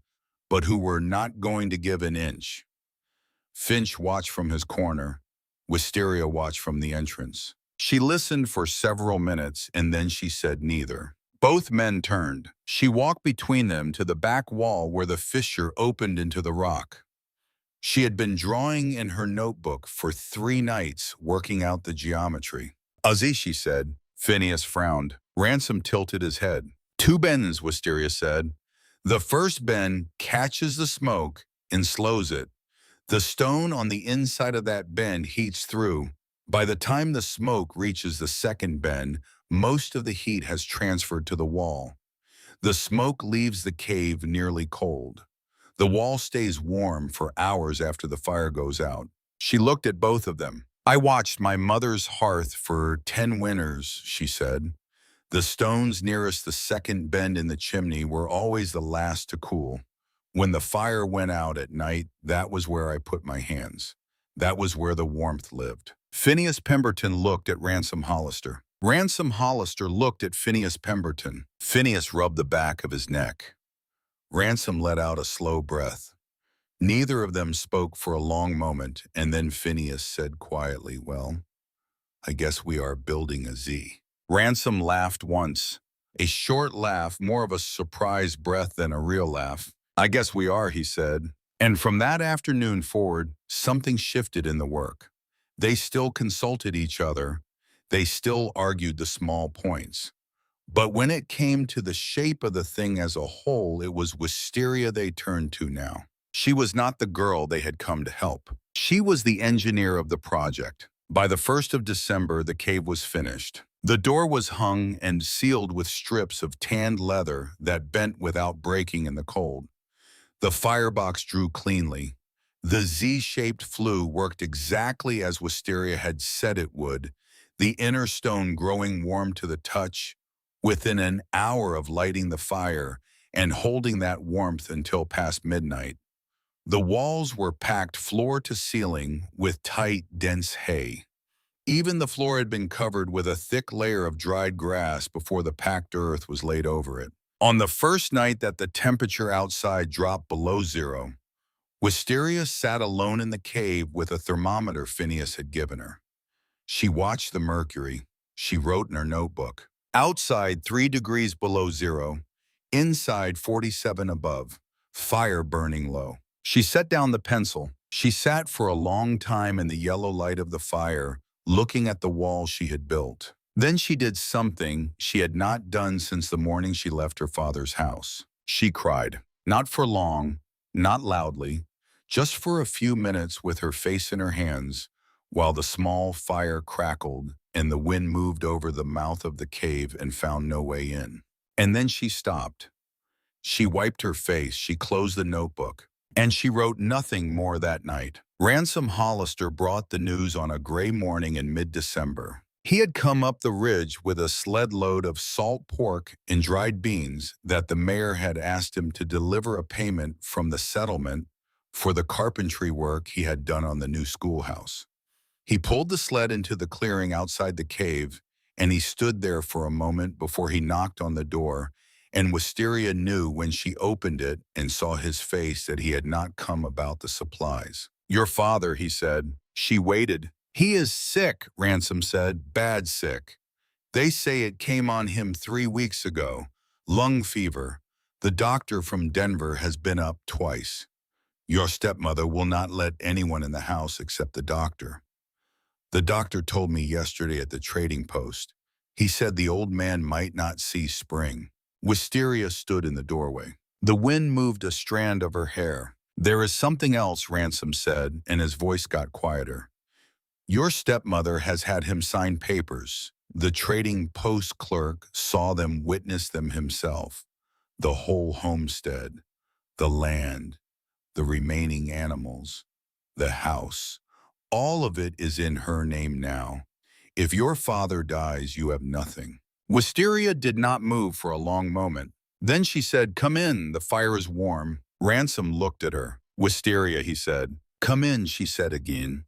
but who were not going to give an inch. Finch watched from his corner. Wisteria watched from the entrance. She listened for several minutes, and then she said neither. Both men turned. She walked between them to the back wall where the fissure opened into the rock. She had been drawing in her notebook for 3 nights, working out the geometry. "Ozzy," she said. Phineas frowned. Ransom tilted his head. "2 bends," Wisteria said. "The first bend catches the smoke and slows it. The stone on the inside of that bend heats through. By the time the smoke reaches the second bend, most of the heat has transferred to the wall. The smoke leaves the cave nearly cold. The wall stays warm for hours after the fire goes out." She looked at both of them. "I watched my mother's hearth for 10 winters," she said. "The stones nearest the second bend in the chimney were always the last to cool. When the fire went out at night, that was where I put my hands. That was where the warmth lived." Phineas Pemberton looked at Ransom Hollister. Ransom Hollister looked at Phineas Pemberton. Phineas rubbed the back of his neck. Ransom let out a slow breath. Neither of them spoke for a long moment, and then Phineas said quietly, "Well, I guess we are building a Z." Ransom laughed once. A short laugh, more of a surprised breath than a real laugh. "I guess we are," he said. And from that afternoon forward, something shifted in the work. They still consulted each other. They still argued the small points. But when it came to the shape of the thing as a whole, it was Wisteria they turned to now. She was not the girl they had come to help. She was the engineer of the project. By the 1st of December, the cave was finished. The door was hung and sealed with strips of tanned leather that bent without breaking in the cold. The firebox drew cleanly. The Z-shaped flue worked exactly as Wisteria had said it would, the inner stone growing warm to the touch. Within an hour of lighting the fire and holding that warmth until past midnight, the walls were packed floor to ceiling with tight, dense hay. Even the floor had been covered with a thick layer of dried grass before the packed earth was laid over it. On the first night that the temperature outside dropped below 0, Wisteria sat alone in the cave with a thermometer Phineas had given her. She watched the mercury. She wrote in her notebook. Outside 3 degrees below 0, inside 47 above, fire burning low. She set down the pencil. She sat for a long time in the yellow light of the fire, looking at the wall she had built. Then she did something she had not done since the morning she left her father's house. She cried. Not for long, not loudly, just for a few minutes with her face in her hands, while the small fire crackled and the wind moved over the mouth of the cave and found no way in. And then she stopped. She wiped her face, she closed the notebook, and she wrote nothing more that night. Ransom Hollister brought the news on a gray morning in mid-December. He had come up the ridge with a sled load of salt pork and dried beans that the mayor had asked him to deliver a payment from the settlement for the carpentry work he had done on the new schoolhouse. He pulled the sled into the clearing outside the cave, and he stood there for a moment before he knocked on the door, and Wisteria knew when she opened it and saw his face that he had not come about the supplies. "Your father," he said. She waited. "He is sick," Ransom said. "Bad sick. They say it came on him 3 weeks ago. Lung fever. The doctor from Denver has been up twice. Your stepmother will not let anyone in the house except the doctor. The doctor told me yesterday at the trading post. He said the old man might not see spring." Wisteria stood in the doorway. The wind moved a strand of her hair. "There is something else," Ransom said, and his voice got quieter. "Your stepmother has had him sign papers. The trading post clerk saw them, witnessed them himself. The whole homestead, the land, the remaining animals, the house. All of it is in her name now. If your father dies, you have nothing." Wisteria did not move for a long moment. Then she said, "Come in, the fire is warm." Ransom looked at her. "Wisteria," he said. "Come in," she said again.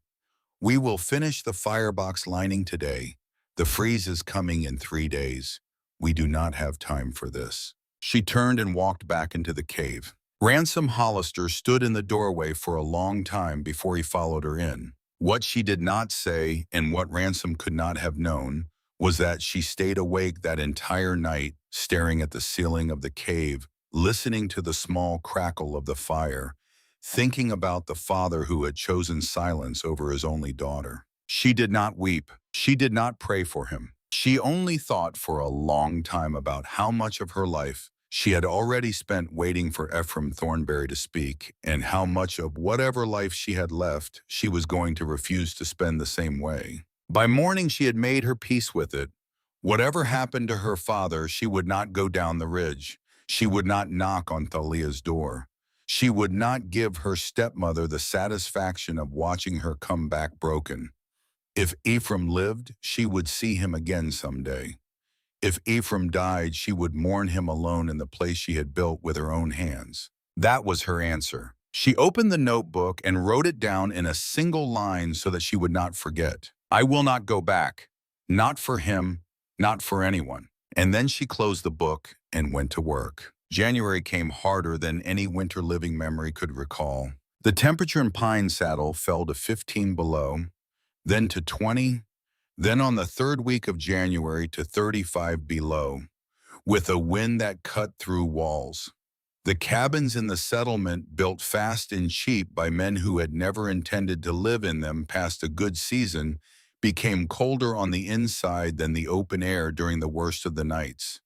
"We will finish the firebox lining today. The freeze is coming in 3 days. We do not have time for this." She turned and walked back into the cave. Ransom Hollister stood in the doorway for a long time before he followed her in. What she did not say, and what Ransom could not have known, was that she stayed awake that entire night, staring at the ceiling of the cave, listening to the small crackle of the fire, thinking about the father who had chosen silence over his only daughter. She did not weep. She did not pray for him. She only thought for a long time about how much of her life she had already spent waiting for Ephraim Thornbury to speak, and how much of whatever life she had left she was going to refuse to spend the same way. By morning she had made her peace with it. Whatever happened to her father, she would not go down the ridge. She would not knock on Thalia's door. She would not give her stepmother the satisfaction of watching her come back broken. If Ephraim lived, she would see him again someday. If Ephraim died, she would mourn him alone in the place she had built with her own hands. That was her answer. She opened the notebook and wrote it down in a single line so that she would not forget. I will not go back. Not for him, not for anyone. And then she closed the book and went to work. January came harder than any winter living memory could recall. The temperature in Pine Saddle fell to 15 below, then to 20, then on the third week of January to 35 below, with a wind that cut through walls. The cabins in the settlement, built fast and cheap by men who had never intended to live in them past a good season, became colder on the inside than the open air during the worst of the nights.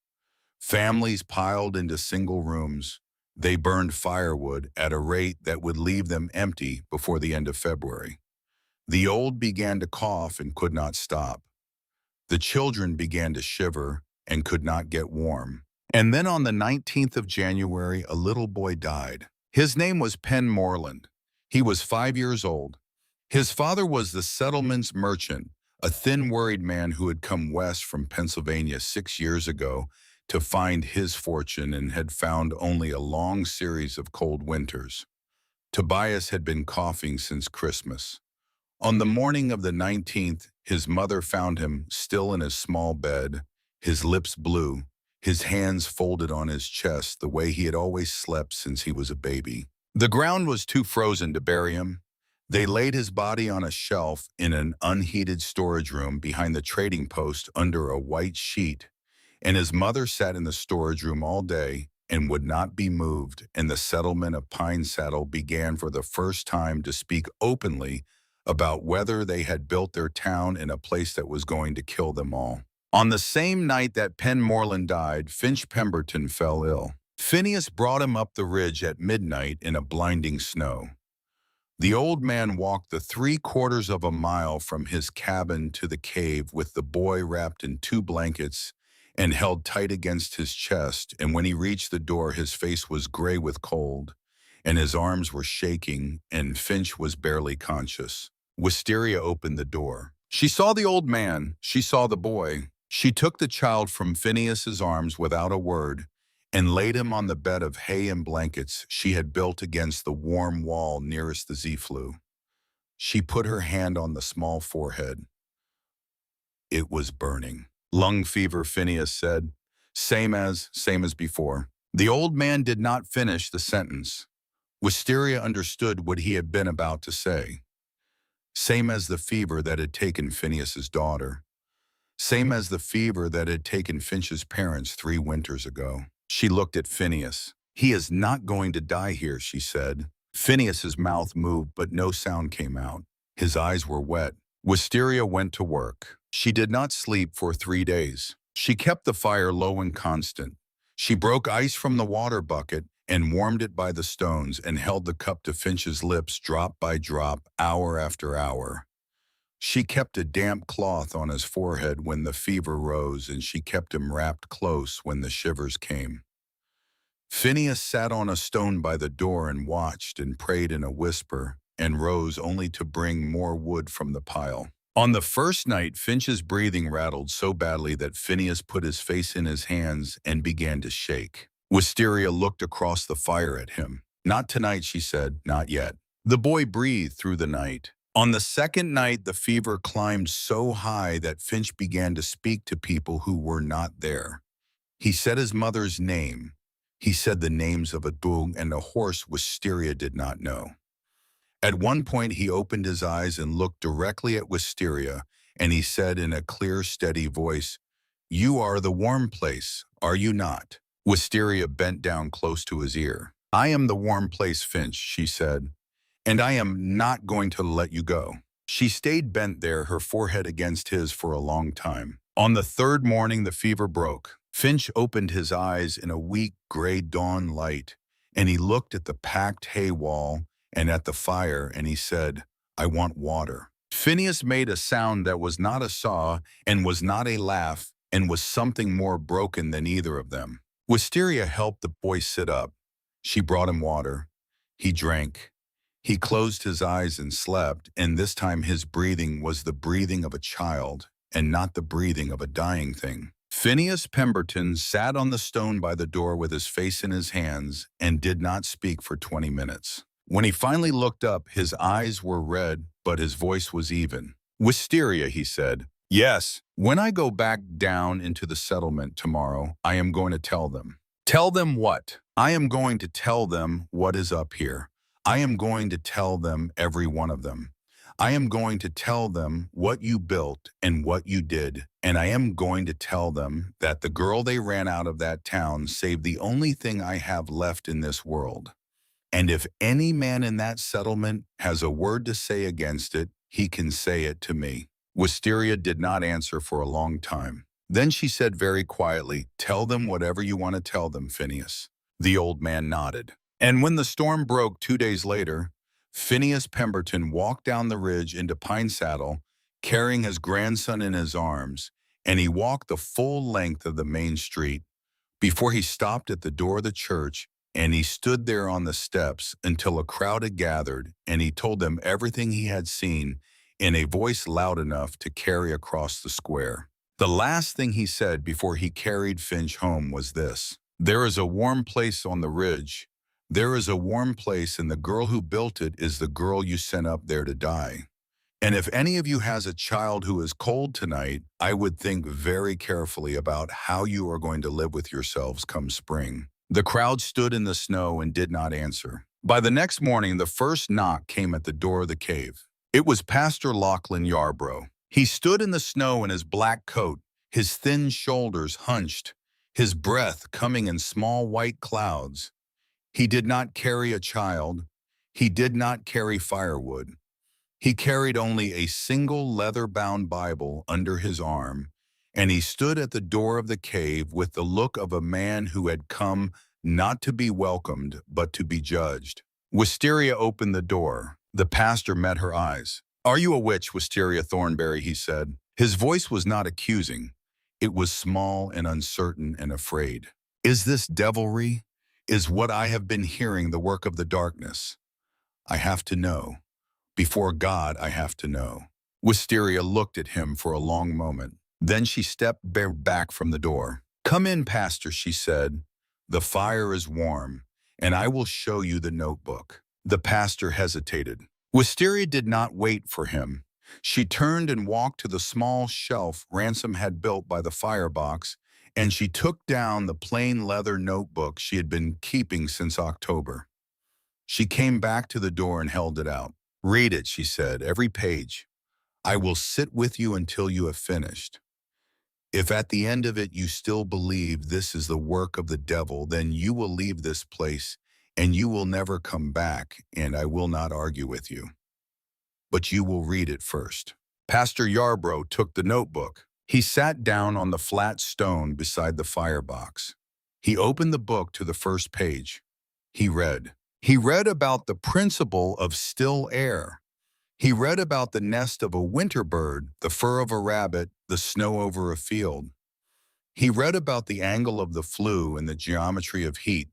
Families piled into single rooms. They burned firewood at a rate that would leave them empty before the end of February. The old began to cough and could not stop. The children began to shiver and could not get warm. And then on the 19th of January, a little boy died. His name was Penn Moreland. He was 5 years old. His father was the settlement's merchant, a thin, worried man who had come west from Pennsylvania 6 years ago to find his fortune and had found only a long series of cold winters. Tobias had been coughing since Christmas. On the morning of the 19th, his mother found him still in his small bed, his lips blue, his hands folded on his chest the way he had always slept since he was a baby. The ground was too frozen to bury him. They laid his body on a shelf in an unheated storage room behind the trading post under a white sheet, and his mother sat in the storage room all day and would not be moved, and the settlement of Pine Saddle began for the first time to speak openly about whether they had built their town in a place that was going to kill them all. On the same night that Penn Moreland died, Finch Pemberton fell ill. Phineas brought him up the ridge at midnight in a blinding snow. The old man walked the 3/4 of a mile from his cabin to the cave with the boy wrapped in 2 blankets and held tight against his chest, and when he reached the door his face was gray with cold, and his arms were shaking, and Finch was barely conscious. Wisteria opened the door. She saw the old man. She saw the boy. She took the child from Phineas's arms without a word and laid him on the bed of hay and blankets she had built against the warm wall nearest the Z-flue. She put her hand on the small forehead. It was burning. Lung fever, Phineas said. Same as before. The old man did not finish the sentence. Wisteria understood what he had been about to say. Same as the fever that had taken Phineas's daughter. Same as the fever that had taken Finch's parents 3 winters ago. She looked at Phineas. He is not going to die here, she said. Phineas's mouth moved, but no sound came out. His eyes were wet. Wisteria went to work. She did not sleep for 3 days. She kept the fire low and constant. She broke ice from the water bucket and warmed it by the stones and held the cup to Finch's lips drop by drop, hour after hour. She kept a damp cloth on his forehead when the fever rose, and she kept him wrapped close when the shivers came. Phineas sat on a stone by the door and watched and prayed in a whisper, and rose only to bring more wood from the pile. On the first night, Finch's breathing rattled so badly that Phineas put his face in his hands and began to shake. Wisteria looked across the fire at him. Not tonight, she said, not yet. The boy breathed through the night. On the second night, the fever climbed so high that Finch began to speak to people who were not there. He said his mother's name. He said the names of a dog and a horse Wisteria did not know. At one point, he opened his eyes and looked directly at Wisteria, and he said in a clear, steady voice, "You are the warm place, are you not?" Wisteria bent down close to his ear. "I am the warm place, Finch," she said, "and I am not going to let you go." She stayed bent there, her forehead against his, for a long time. On the third morning, the fever broke. Finch opened his eyes in a weak, gray dawn light, and he looked at the packed hay wall and at the fire, and he said, "I want water." Phineas made a sound that was not a saw and was not a laugh and was something more broken than either of them. Wisteria helped the boy sit up. She brought him water. He drank. He closed his eyes and slept, and this time his breathing was the breathing of a child and not the breathing of a dying thing. Phineas Pemberton sat on the stone by the door with his face in his hands and did not speak for 20 minutes. When he finally looked up, his eyes were red, but his voice was even. "Wisteria," he said. "Yes, when I go back down into the settlement tomorrow, I am going to tell them." "Tell them what?" "I am going to tell them what is up here. I am going to tell them, every one of them. I am going to tell them what you built and what you did, and I am going to tell them that the girl they ran out of that town saved the only thing I have left in this world. And if any man in that settlement has a word to say against it, he can say it to me." Wisteria did not answer for a long time. Then she said very quietly, "Tell them whatever you want to tell them, Phineas." The old man nodded. And when the storm broke 2 days later, Phineas Pemberton walked down the ridge into Pine Saddle, carrying his grandson in his arms, and he walked the full length of the main street before he stopped at the door of the church, and he stood there on the steps until a crowd had gathered, and he told them everything he had seen in a voice loud enough to carry across the square. The last thing he said before he carried Finch home was this: "There is a warm place on the ridge. There is a warm place, and the girl who built it is the girl you sent up there to die. And if any of you has a child who is cold tonight, I would think very carefully about how you are going to live with yourselves come spring." The crowd stood in the snow and did not answer. By the next morning, the first knock came at the door of the cave. It was Pastor Lachlan Yarbrough. He stood in the snow in his black coat, his thin shoulders hunched, his breath coming in small white clouds. He did not carry a child. He did not carry firewood. He carried only a single leather-bound Bible under his arm, and he stood at the door of the cave with the look of a man who had come not to be welcomed, but to be judged. Wisteria opened the door. The pastor met her eyes. "Are you a witch, Wisteria Thornbury?" he said. His voice was not accusing. It was small and uncertain and afraid. "Is this devilry? Is what I have been hearing the work of the darkness? I have to know. Before God, I have to know." Wisteria looked at him for a long moment. Then she stepped back from the door. "Come in, Pastor," she said. "The fire is warm, and I will show you the notebook." The pastor hesitated. Wisteria did not wait for him. She turned and walked to the small shelf Ransom had built by the firebox, and she took down the plain leather notebook she had been keeping since October. She came back to the door and held it out. "Read it," she said, "every page. I will sit with you until you have finished. If at the end of it you still believe this is the work of the devil, then you will leave this place and you will never come back, and I will not argue with you. But you will read it first." Pastor Yarbrough took the notebook. He sat down on the flat stone beside the firebox. He opened the book to the first page. He read. He read about the principle of still air. He read about the nest of a winter bird, the fur of a rabbit, the snow over a field. He read about the angle of the flue and the geometry of heat.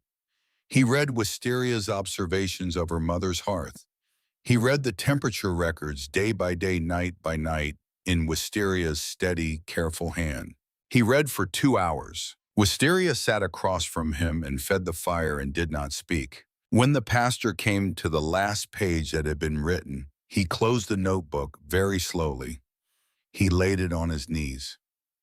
He read Wisteria's observations of her mother's hearth. He read the temperature records day by day, night by night, in Wisteria's steady, careful hand. He read for 2 hours. Wisteria sat across from him and fed the fire and did not speak. When the pastor came to the last page that had been written, he closed the notebook very slowly. He laid it on his knees.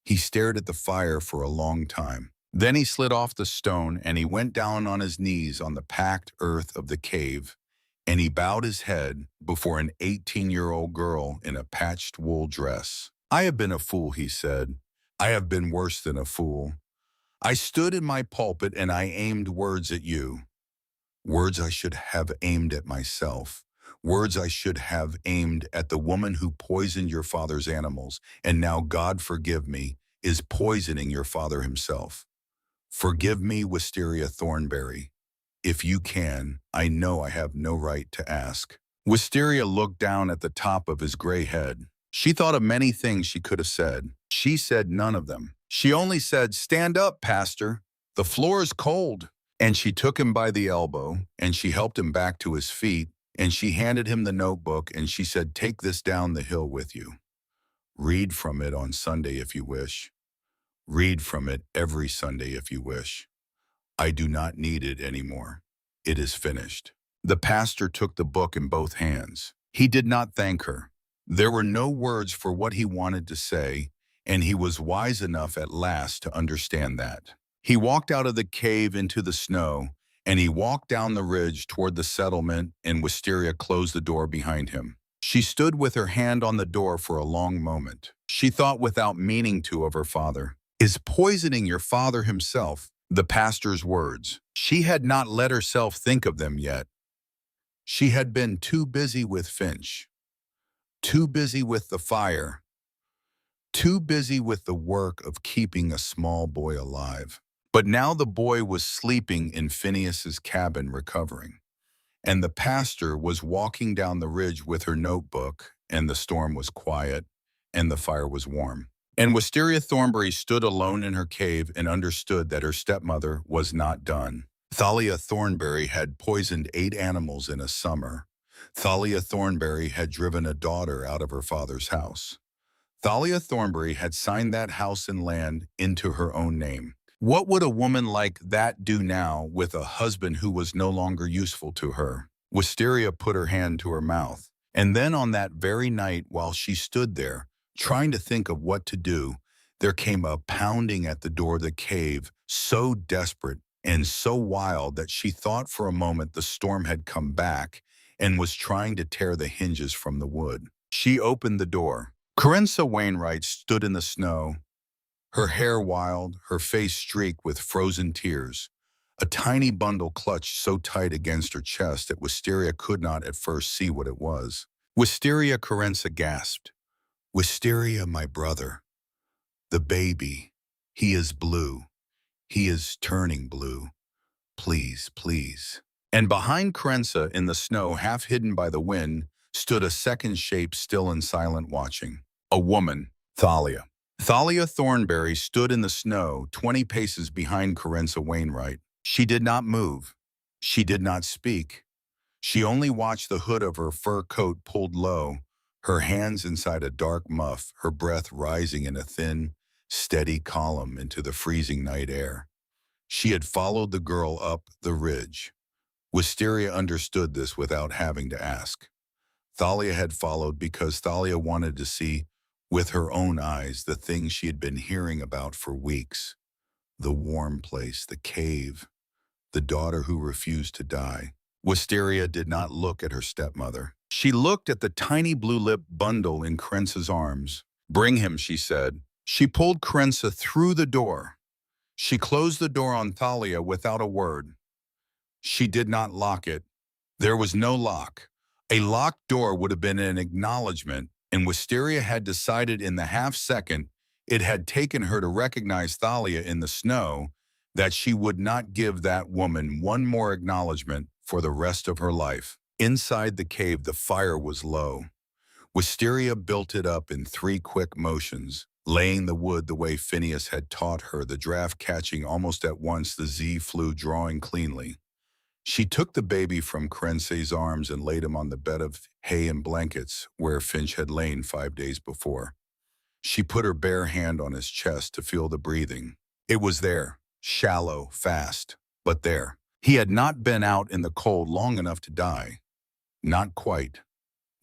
He stared at the fire for a long time. Then he slid off the stone and he went down on his knees on the packed earth of the cave, and he bowed his head before an 18-year-old girl in a patched wool dress. "I have been a fool," he said. "I have been worse than a fool. I stood in my pulpit and I aimed words at you. Words I should have aimed at myself. Words I should have aimed at the woman who poisoned your father's animals, and now, God forgive me, is poisoning your father himself. Forgive me, Wisteria Thornbury. If you can, I know I have no right to ask." Wisteria looked down at the top of his gray head. She thought of many things she could have said. She said none of them. She only said, "Stand up, Pastor. The floor is cold." And she took him by the elbow, and she helped him back to his feet, and she handed him the notebook, and she said, "Take this down the hill with you. Read from it on Sunday if you wish. Read from it every Sunday if you wish. I do not need it anymore. It is finished." The pastor took the book in both hands. He did not thank her. There were no words for what he wanted to say, and he was wise enough at last to understand that. He walked out of the cave into the snow, and he walked down the ridge toward the settlement, and Wisteria closed the door behind him. She stood with her hand on the door for a long moment. She thought without meaning to of her father. "Is poisoning your father himself?" The pastor's words. She had not let herself think of them yet. She had been too busy with Finch, too busy with the fire, too busy with the work of keeping a small boy alive. But now the boy was sleeping in Phineas's cabin recovering, and the pastor was walking down the ridge with her notebook, and the storm was quiet, and the fire was warm. And Wisteria Thornbury stood alone in her cave and understood that her stepmother was not done. Thalia Thornbury had poisoned 8 animals in a summer. Thalia Thornbury had driven a daughter out of her father's house. Thalia Thornbury had signed that house and land into her own name. What would a woman like that do now with a husband who was no longer useful to her? Wisteria put her hand to her mouth, and then on that very night while she stood there, trying to think of what to do, there came a pounding at the door of the cave, so desperate and so wild that she thought for a moment the storm had come back and was trying to tear the hinges from the wood. She opened the door. Corinza Wainwright stood in the snow, her hair wild, her face streaked with frozen tears, a tiny bundle clutched so tight against her chest that Wisteria could not at first see what it was. "Wisteria," Corinza gasped. "Wisteria, my brother. The baby. He is blue. He is turning blue. Please, please." And behind Corinza, in the snow, half hidden by the wind, stood a second shape still and silent watching. A woman, Thalia. Thalia Thornbury stood in the snow 20 paces behind Corinza Wainwright. She did not move. She did not speak. She only watched the hood of her fur coat pulled low, her hands inside a dark muff, her breath rising in a thin, steady column into the freezing night air. She had followed the girl up the ridge. Wisteria understood this without having to ask. Thalia had followed because Thalia wanted to see with her own eyes the things she had been hearing about for weeks. The warm place, the cave, the daughter who refused to die. Wisteria did not look at her stepmother. She looked at the tiny blue-lipped bundle in Corinza's arms. "Bring him," she said. She pulled Corinza through the door. She closed the door on Thalia without a word. She did not lock it. There was no lock. A locked door would have been an acknowledgement, and Wisteria had decided in the half-second it had taken her to recognize Thalia in the snow that she would not give that woman one more acknowledgement for the rest of her life. Inside the cave, the fire was low. Wisteria built it up in 3 quick motions, laying the wood the way Phineas had taught her, the draft catching almost at once, the Z-flue drawing cleanly. She took the baby from Corinza's arms and laid him on the bed of hay and blankets where Finch had lain 5 days before. She put her bare hand on his chest to feel the breathing. It was there, shallow, fast, but there. He had not been out in the cold long enough to die. Not quite.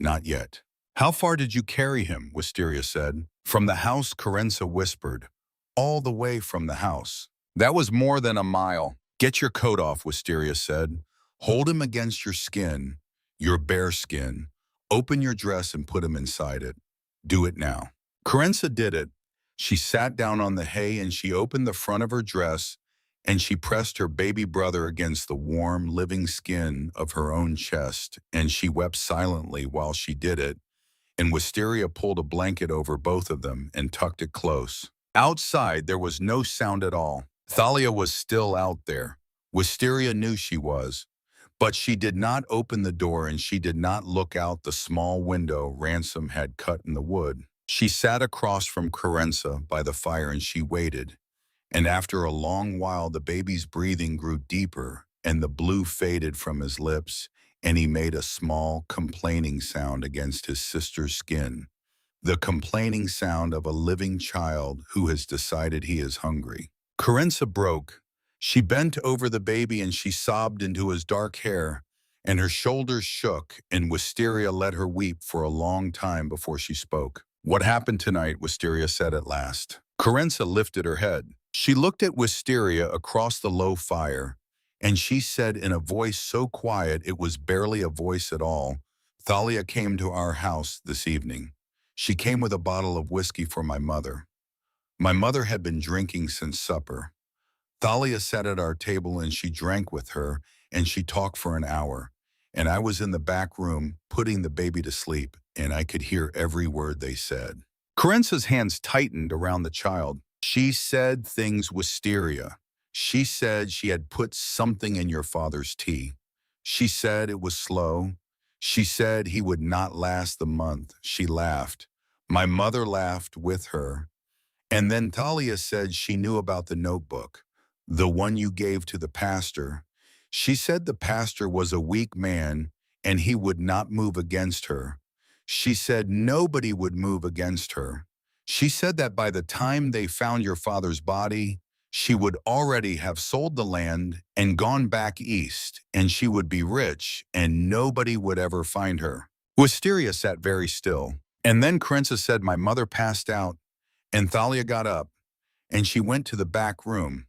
Not yet. "How far did you carry him?" Wisteria said. "From the house," Corinza whispered. "All the way from the house." That was more than a mile. Get your coat off, Wisteria said. Hold him against your skin, your bare skin. Open your dress and put him inside it. Do it now. Carenza did it. She sat down on the hay and she opened the front of her dress and she pressed her baby brother against the warm, living skin of her own chest, and she wept silently while she did it, and Wisteria pulled a blanket over both of them and tucked it close. Outside, there was no sound at all. Thalia was still out there. Wisteria knew she was, but she did not open the door and she did not look out the small window Ransom had cut in the wood. She sat across from Carenza by the fire and she waited. And after a long while, the baby's breathing grew deeper and the blue faded from his lips, and he made a small, complaining sound against his sister's skin. The complaining sound of a living child who has decided he is hungry. Carenza broke. She bent over the baby and she sobbed into his dark hair, and her shoulders shook, and Wisteria let her weep for a long time before she spoke. What happened tonight? Wisteria said at last. Carenza lifted her head. She looked at Wisteria across the low fire, and she said in a voice so quiet it was barely a voice at all, Thalia came to our house this evening. She came with a bottle of whiskey for my mother. My mother had been drinking since supper. Thalia sat at our table and she drank with her, and she talked for an hour. And I was in the back room putting the baby to sleep, and I could hear every word they said. Carenza's hands tightened around the child. She said things, Wisteria. She said she had put something in your father's tea. She said it was slow. She said he would not last the month. She laughed. My mother laughed with her. And then Thalia said she knew about the notebook, the one you gave to the pastor. She said the pastor was a weak man and he would not move against her. She said nobody would move against her. She said that by the time they found your father's body, she would already have sold the land and gone back east, and she would be rich, and nobody would ever find her. Wisteria sat very still, and then Carenza said my mother passed out, and Thalia got up, and she went to the back room.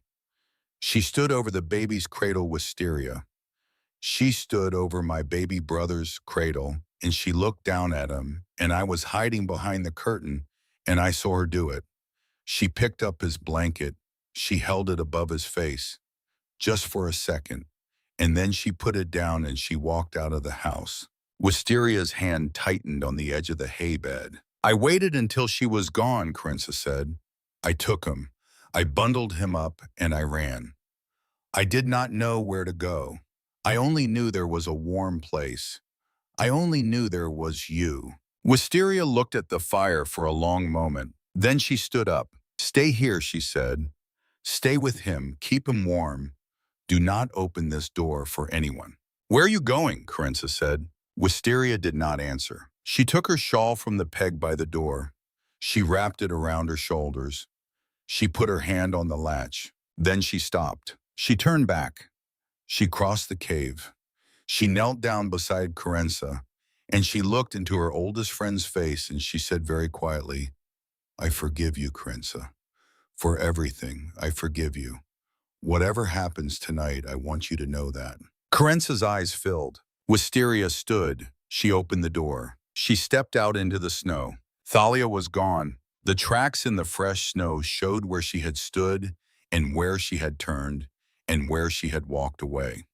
She stood over the baby's cradle, Wisteria. She stood over my baby brother's cradle, and she looked down at him, and I was hiding behind the curtain, and I saw her do it. She picked up his blanket. She held it above his face, just for a second, and then she put it down and she walked out of the house. Wisteria's hand tightened on the edge of the hay bed. I waited until she was gone, Carenza said. I took him. I bundled him up and I ran. I did not know where to go. I only knew there was a warm place. I only knew there was you. Wisteria looked at the fire for a long moment. Then she stood up. Stay here, she said. Stay with him. Keep him warm. Do not open this door for anyone. Where are you going? Carenza said. Wisteria did not answer. She took her shawl from the peg by the door. She wrapped it around her shoulders. She put her hand on the latch. Then she stopped. She turned back. She crossed the cave. She knelt down beside Carenza, and she looked into her oldest friend's face, and she said very quietly, I forgive you, Carenza. For everything, I forgive you. Whatever happens tonight, I want you to know that. Carenza's eyes filled. Wisteria stood. She opened the door. She stepped out into the snow. Thalia was gone. The tracks in the fresh snow showed where she had stood and where she had turned and where she had walked away.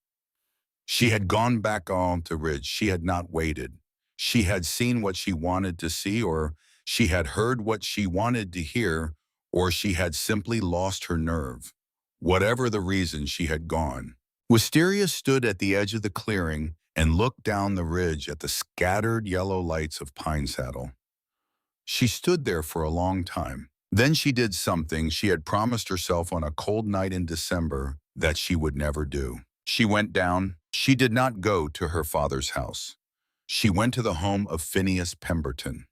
She had gone back on the ridge. She had not waited. She had seen what she wanted to see, or she had heard what she wanted to hear, or she had simply lost her nerve. Whatever the reason, she had gone. Wisteria stood at the edge of the clearing and looked down the ridge at the scattered yellow lights of Pine Saddle. She stood there for a long time. Then she did something she had promised herself on a cold night in December that she would never do. She went down. She did not go to her father's house. She went to the home of Phineas Pemberton.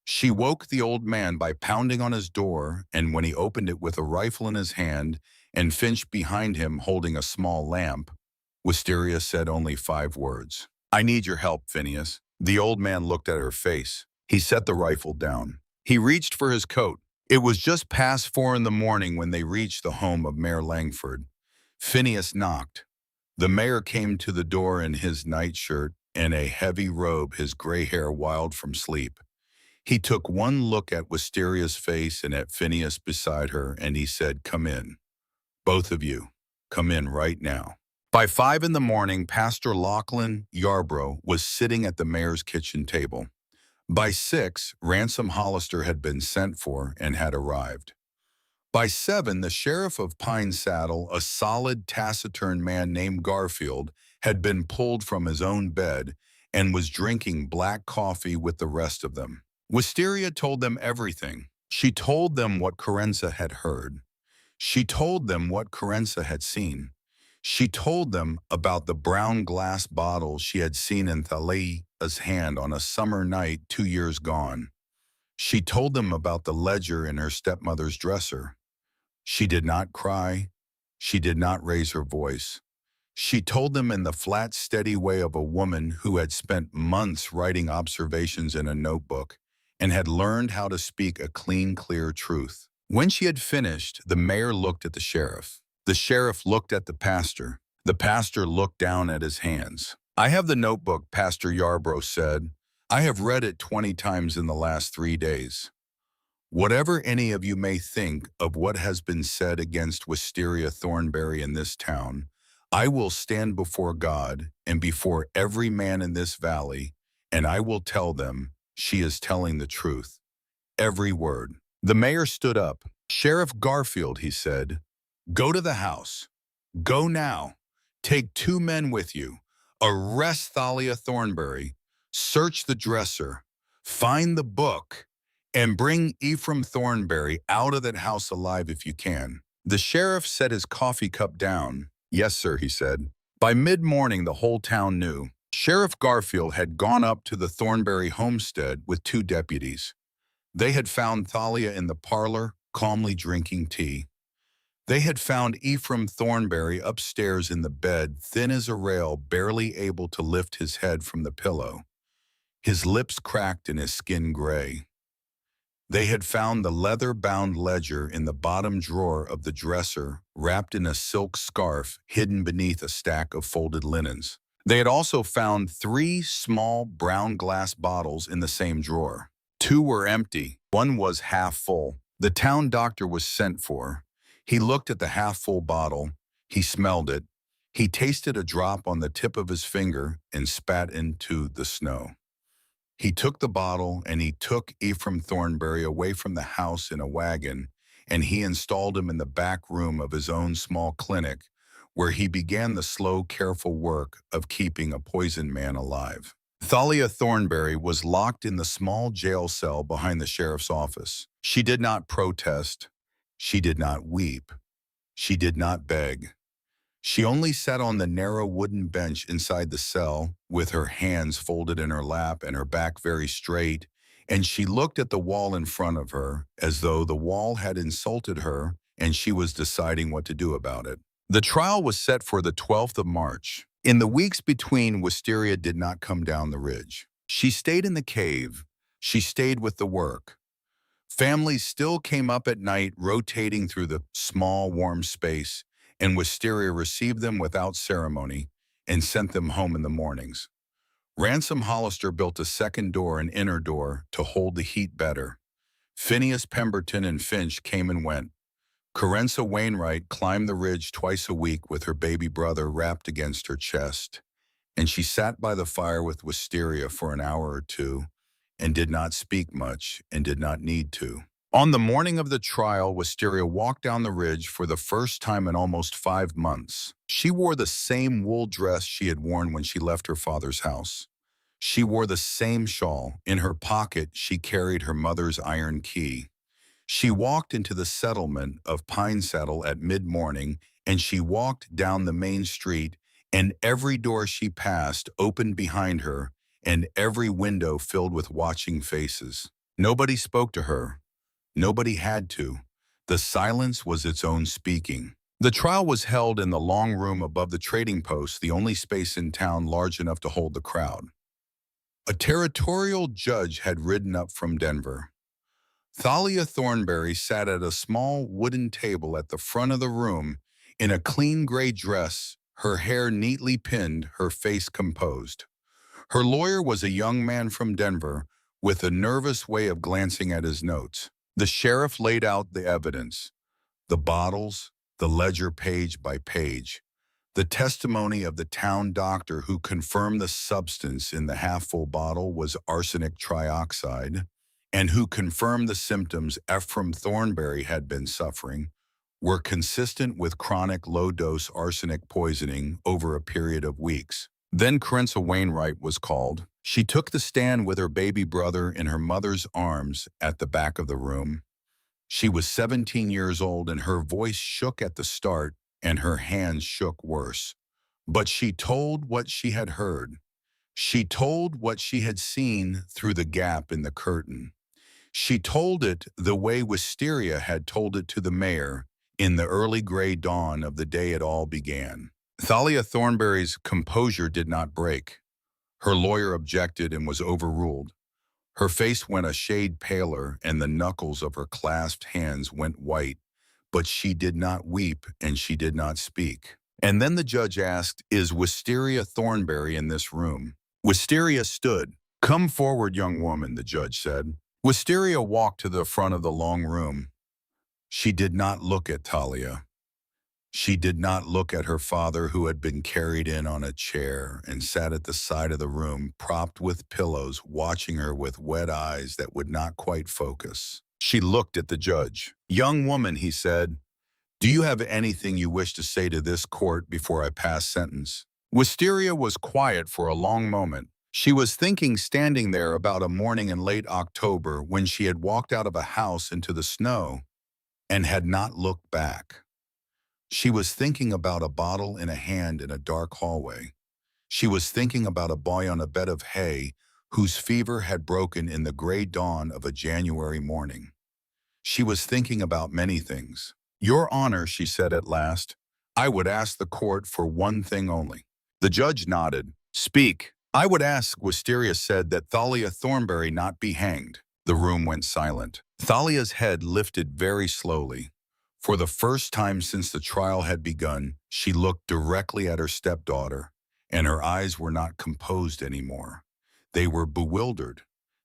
She woke the old man by pounding on his door, and when he opened it with a rifle in his hand and Finch behind him holding a small lamp, Wisteria said only 5 words. I need your help, Phineas. The old man looked at her face. He set the rifle down. He reached for his coat. It was just past 4 in the morning when they reached the home of Mayor Langford. Phineas knocked. The mayor came to the door in his nightshirt and a heavy robe, his gray hair wild from sleep. He took one look at Wisteria's face and at Phineas beside her, and he said, "Come in. Both of you, come in right now." By 5 in the morning, Pastor Lachlan Yarbrough was sitting at the mayor's kitchen table. By 6, Ransom Hollister had been sent for and had arrived. By 7, the sheriff of Pine Saddle, a solid, taciturn man named Garfield, had been pulled from his own bed and was drinking black coffee with the rest of them. Wisteria told them everything. She told them what Carenza had heard. She told them what Carenza had seen. She told them about the brown glass bottle she had seen in Thalia's hand on a summer night 2 years gone. She told them about the ledger in her stepmother's dresser. She did not cry. She did not raise her voice. She told them in the flat, steady way of a woman who had spent months writing observations in a notebook and had learned how to speak a clean, clear truth. When she had finished, the mayor looked at the sheriff. The sheriff looked at the pastor. The pastor looked down at his hands. "I have the notebook," Pastor Yarbrough said. "I have read it 20 times in the last 3 days. Whatever any of you may think of what has been said against Wisteria Thornbury in this town, I will stand before God and before every man in this valley, and I will tell them she is telling the truth. Every word." The mayor stood up. "Sheriff Garfield," he said, "go to the house. Go now. Take 2 men with you. Arrest Thalia Thornbury. Search the dresser. Find the book. And bring Ephraim Thornbury out of that house alive if you can." The sheriff set his coffee cup down. "Yes, sir," he said. By mid-morning, the whole town knew. Sheriff Garfield had gone up to the Thornbury homestead with 2 deputies. They had found Thalia in the parlor, calmly drinking tea. They had found Ephraim Thornbury upstairs in the bed, thin as a rail, barely able to lift his head from the pillow. His lips cracked and his skin gray. They had found the leather-bound ledger in the bottom drawer of the dresser, wrapped in a silk scarf hidden beneath a stack of folded linens. They had also found 3 small brown glass bottles in the same drawer. 2 were empty. 1 was half full. The town doctor was sent for. He looked at the half-full bottle. He smelled it. He tasted a drop on the tip of his finger and spat into the snow. He took the bottle and he took Ephraim Thornbury away from the house in a wagon, and he installed him in the back room of his own small clinic, where he began the slow, careful work of keeping a poisoned man alive. Thalia Thornbury was locked in the small jail cell behind the sheriff's office. She did not protest. She did not weep. She did not beg. She only sat on the narrow wooden bench inside the cell, with her hands folded in her lap and her back very straight, and she looked at the wall in front of her as though the wall had insulted her and she was deciding what to do about it. The trial was set for the 12th of March. In the weeks between, Wisteria did not come down the ridge. She stayed in the cave. She stayed with the work. Families still came up at night, rotating through the small, warm space, and Wisteria received them without ceremony and sent them home in the mornings. Ransom Hollister built a second door, an inner door, to hold the heat better. Phineas Pemberton and Finch came and went. Carenza Wainwright climbed the ridge twice a week with her baby brother wrapped against her chest, and she sat by the fire with Wisteria for an hour or 2 and did not speak much and did not need to. On the morning of the trial, Wisteria walked down the ridge for the first time in almost 5 months. She wore the same wool dress she had worn when she left her father's house. She wore the same shawl. In her pocket, she carried her mother's iron key. She walked into the settlement of Pine Saddle at mid-morning, and she walked down the main street, and every door she passed opened behind her, and every window filled with watching faces. Nobody spoke to her. Nobody had to. The silence was its own speaking. The trial was held in the long room above the trading post, the only space in town large enough to hold the crowd. A territorial judge had ridden up from Denver. Thalia Thornbury sat at a small wooden table at the front of the room in a clean gray dress, her hair neatly pinned, her face composed. Her lawyer was a young man from Denver with a nervous way of glancing at his notes. The sheriff laid out the evidence, the bottles, the ledger page by page, the testimony of the town doctor who confirmed the substance in the half-full bottle was arsenic trioxide, and who confirmed the symptoms Ephraim Thornbury had been suffering were consistent with chronic low-dose arsenic poisoning over a period of weeks. Then Carenza Wainwright was called. She took the stand with her baby brother in her mother's arms at the back of the room. She was 17 years old and her voice shook at the start and her hands shook worse. But she told what she had heard. She told what she had seen through the gap in the curtain. She told it the way Wisteria had told it to the mayor in the early gray dawn of the day it all began. Thalia Thornbury's composure did not break. Her lawyer objected and was overruled. Her face went a shade paler and the knuckles of her clasped hands went white, but she did not weep and she did not speak. And then the judge asked, "Is Wisteria Thornbury in this room?" Wisteria stood. "Come forward, young woman," the judge said. Wisteria walked to the front of the long room. She did not look at Thalia. She did not look at her father, who had been carried in on a chair and sat at the side of the room, propped with pillows, watching her with wet eyes that would not quite focus. She looked at the judge. "Young woman," he said, "do you have anything you wish to say to this court before I pass sentence?" Wisteria was quiet for a long moment. She was thinking, standing there about a morning in late October when she had walked out of a house into the snow and had not looked back. She was thinking about a bottle in a hand in a dark hallway. She was thinking about a boy on a bed of hay whose fever had broken in the gray dawn of a January morning. She was thinking about many things. "Your Honor," she said at last, "I would ask the court for one thing only." The judge nodded. "Speak." "I would ask," Wisteria said, "that Thalia Thornbury not be hanged." The room went silent. Thalia's head lifted very slowly. For the first time since the trial had begun, she looked directly at her stepdaughter, and her eyes were not composed anymore. They were bewildered.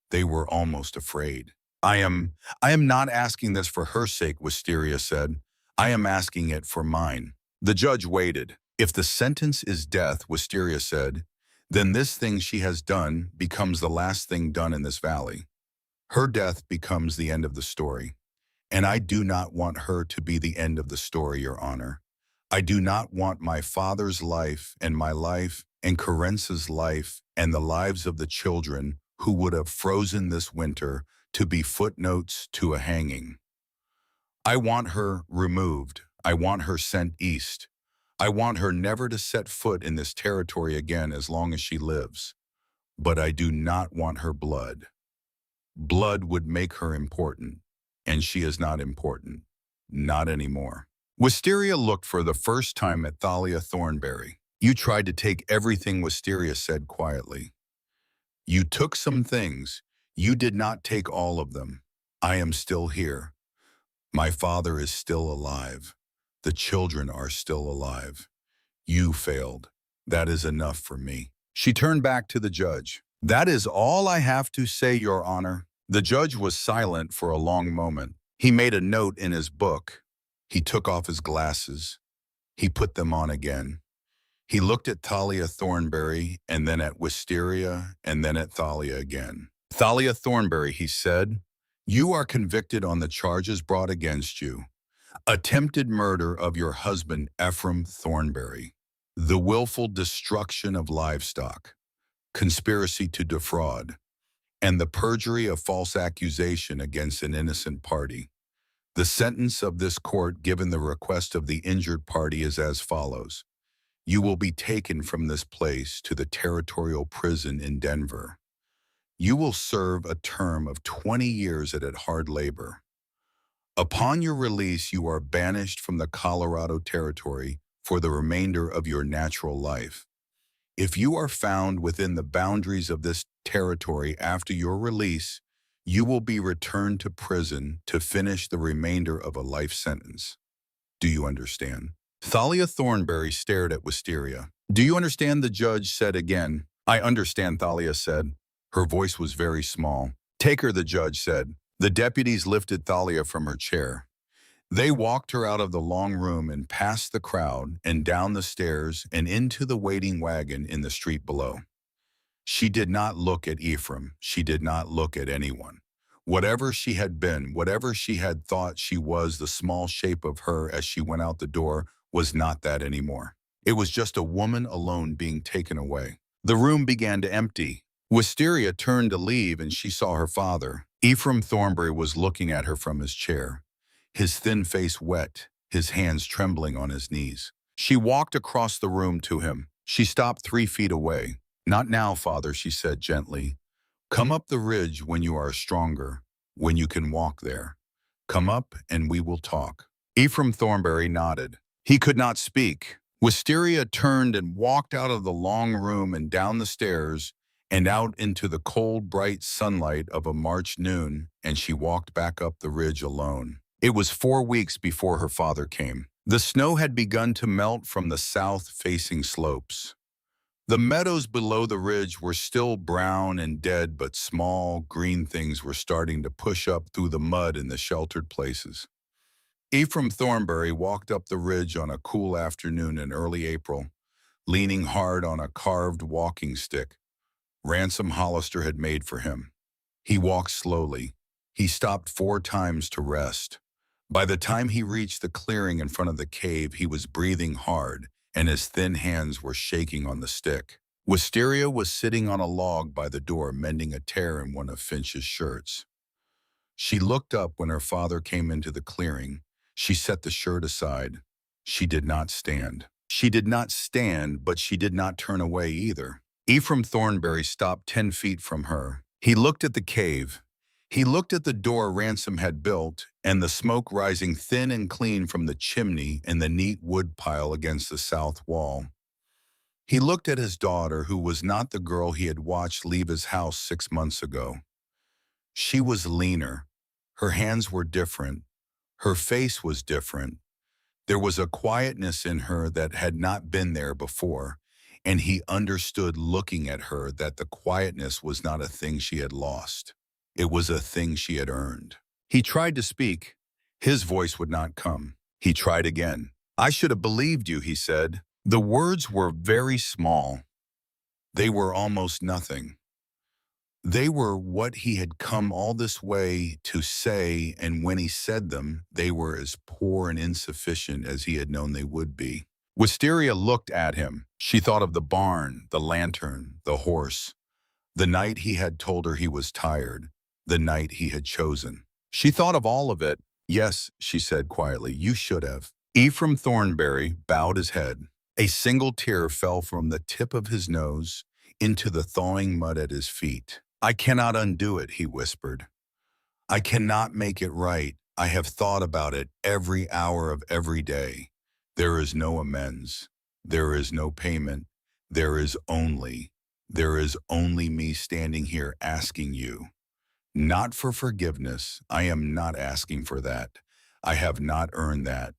They were almost afraid. I am not asking this for her sake," Wisteria said. "I am asking it for mine." The judge waited. "If the sentence is death," Wisteria said, "then this thing she has done becomes the last thing done in this valley. Her death becomes the end of the story. And I do not want her to be the end of the story, Your Honor. I do not want my father's life and my life and Carenza's life and the lives of the children who would have frozen this winter to be footnotes to a hanging. I want her removed. I want her sent east. I want her never to set foot in this territory again as long as she lives. But I do not want her blood. Blood would make her important. And she is not important. Not anymore." Wisteria looked for the first time at Thalia Thornbury. "You tried to take everything," Wisteria said quietly. "You took some things. You did not take all of them. I am still here. My father is still alive. The children are still alive. You failed. That is enough for me." She turned back to the judge. "That is all I have to say, Your Honor." The judge was silent for a long moment. He made a note in his book. He took off his glasses. He put them on again. He looked at Thalia Thornbury and then at Wisteria and then at Thalia again. "Thalia Thornbury," he said, "you are convicted on the charges brought against you. Attempted murder of your husband, Ephraim Thornbury. The willful destruction of livestock. Conspiracy to defraud. And the perjury of false accusation against an innocent party. The sentence of this court, given the request of the injured party, is as follows. You will be taken from this place to the territorial prison in Denver. You will serve a term of 20 years at hard labor. Upon your release, you are banished from the Colorado Territory for the remainder of your natural life. If you are found within the boundaries of this territory after your release, You will be returned to prison to finish the remainder of a life sentence. Do you understand? Thalia Thornbury stared at Wisteria. Do you understand? The judge said again. I understand, Thalia said. Her voice was very small. Take her, the judge said. The deputies lifted Thalia from her chair. They walked her out of the long room and past the crowd and down the stairs and into the waiting wagon in the street below. She did not look at Ephraim. She did not look at anyone. Whatever she had been, whatever she had thought she was, the small shape of her as she went out the door was not that anymore. It was just a woman alone being taken away. The room began to empty. Wisteria turned to leave and she saw her father. Ephraim Thornbury was looking at her from his chair, his thin face wet, his hands trembling on his knees. She walked across the room to him. She stopped 3 feet away. Not now, father, she said gently. Come up the ridge when you are stronger, when you can walk there. Come up and we will talk. Ephraim Thornbury nodded. He could not speak. Wisteria turned and walked out of the long room and down the stairs and out into the cold, bright sunlight of a March noon, and she walked back up the ridge alone. It was 4 weeks before her father came. The snow had begun to melt from the south-facing slopes. The meadows below the ridge were still brown and dead, but small, green things were starting to push up through the mud in the sheltered places. Ephraim Thornbury walked up the ridge on a cool afternoon in early April, leaning hard on a carved walking stick Ransom Hollister had made for him. He walked slowly. He stopped 4 times to rest. By the time he reached the clearing in front of the cave, he was breathing hard, and his thin hands were shaking on the stick. Wisteria was sitting on a log by the door, mending a tear in one of Finch's shirts. She looked up when her father came into the clearing. She set the shirt aside. She did not stand. She did not stand, but she did not turn away either. Ephraim Thornbury stopped 10 feet from her. He looked at the cave. He looked at the door Ransom had built and the smoke rising thin and clean from the chimney and the neat wood pile against the south wall. He looked at his daughter, who was not the girl he had watched leave his house 6 months ago. She was leaner. Her hands were different. Her face was different. There was a quietness in her that had not been there before, and he understood looking at her that the quietness was not a thing she had lost. It was a thing she had earned. He tried to speak. His voice would not come. He tried again. I should have believed you, he said. The words were very small. They were almost nothing. They were what he had come all this way to say, and when he said them, they were as poor and insufficient as he had known they would be. Wisteria looked at him. She thought of the barn, the lantern, the horse, the night he had told her he was tired, the night he had chosen. She thought of all of it. Yes, she said quietly, you should have. Ephraim Thornbury bowed his head. A single tear fell from the tip of his nose into the thawing mud at his feet. I cannot undo it, he whispered. I cannot make it right. I have thought about it every hour of every day. There is no amends. There is no payment. There is only me standing here asking you. Not for forgiveness. I am not asking for that. I have not earned that.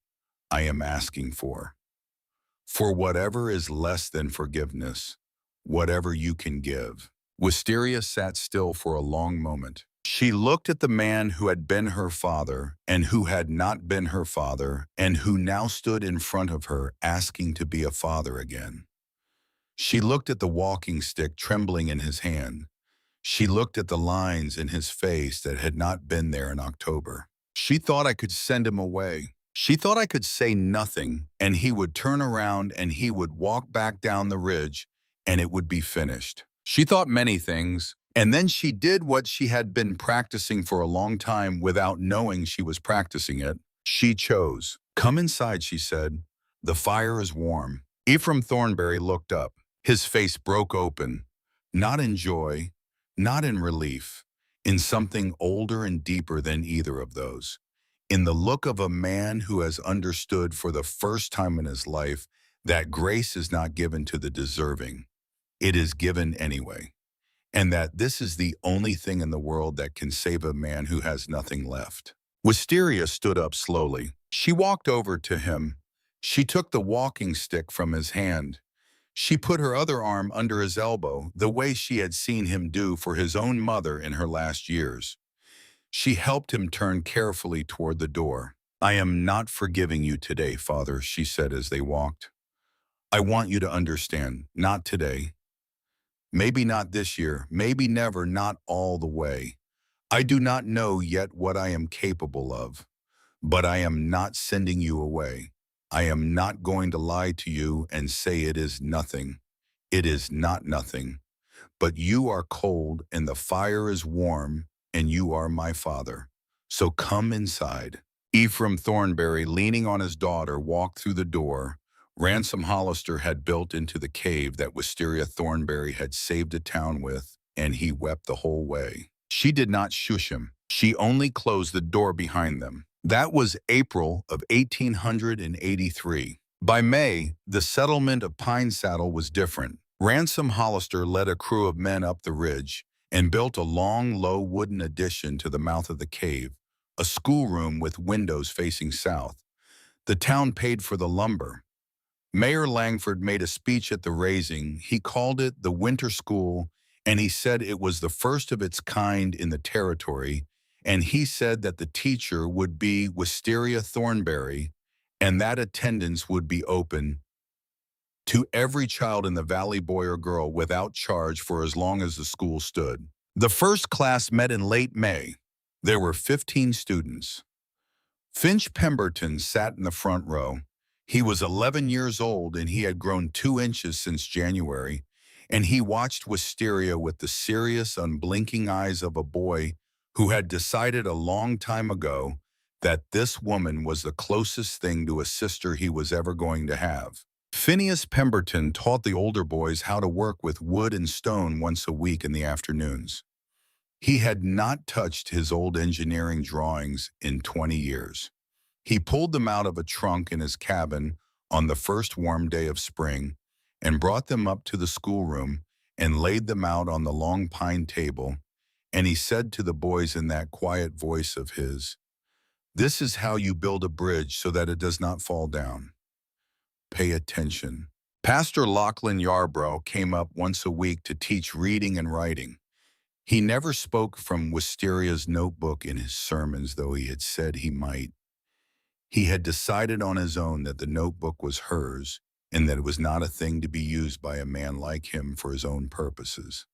I am asking for whatever is less than forgiveness, whatever you can give. Wisteria sat still for a long moment. She looked at the man who had been her father and who had not been her father and who now stood in front of her asking to be a father again. She looked at the walking stick trembling in his hand. She looked at the lines in his face that had not been there in October. She thought I could send him away. She thought I could say nothing, and he would turn around and he would walk back down the ridge, and it would be finished. She thought many things, and then she did what she had been practicing for a long time without knowing she was practicing it. She chose. Come inside, she said. The fire is warm. Ephraim Thornbury looked up. His face broke open, not in joy, not in relief, in something older and deeper than either of those. In the look of a man who has understood for the first time in his life that grace is not given to the deserving. It is given anyway. and that this is the only thing in the world that can save a man who has nothing left. Wisteria stood up slowly. She walked over to him. She took the walking stick from his hand. She put her other arm under his elbow, the way she had seen him do for his own mother in her last years. She helped him turn carefully toward the door. "I am not forgiving you today, Father," she said as they walked. "I want you to understand, not today. Maybe not this year, maybe never, not all the way. I do not know yet what I am capable of, but I am not sending you away. I am not going to lie to you and say it is nothing. It is not nothing. But you are cold and the fire is warm, and you are my father. So come inside." Ephraim Thornbury, leaning on his daughter, walked through the door. Ransom Hollister had built into the cave that Wisteria Thornbury had saved a town with, and he wept the whole way. She did not shush him. She only closed the door behind them. That was April of 1883. By May, the settlement of Pine Saddle was different. Ransom Hollister led a crew of men up the ridge and built a long, low wooden addition to the mouth of the cave, a schoolroom with windows facing south. The town paid for the lumber. Mayor Langford made a speech at the raising. He called it the Winter School, and he said it was the first of its kind in the territory, and he said that the teacher would be Wisteria Thornbury, and that attendance would be open to every child in the valley, boy or girl, without charge for as long as the school stood. The first class met in late May. There were 15 students. Finch Pemberton sat in the front row. He was 11 years old and he had grown 2 inches since January, and he watched Wisteria with the serious, unblinking eyes of a boy who had decided a long time ago that this woman was the closest thing to a sister he was ever going to have. Phineas Pemberton taught the older boys how to work with wood and stone once a week in the afternoons. He had not touched his old engineering drawings in 20 years. He pulled them out of a trunk in his cabin on the first warm day of spring and brought them up to the schoolroom and laid them out on the long pine table, and he said to the boys in that quiet voice of his, "This is how you build a bridge so that it does not fall down. Pay attention." Pastor Lachlan Yarbrough came up once a week to teach reading and writing. He never spoke from Wisteria's notebook in his sermons, though he had said he might. He had decided on his own that the notebook was hers and that it was not a thing to be used by a man like him for his own purposes.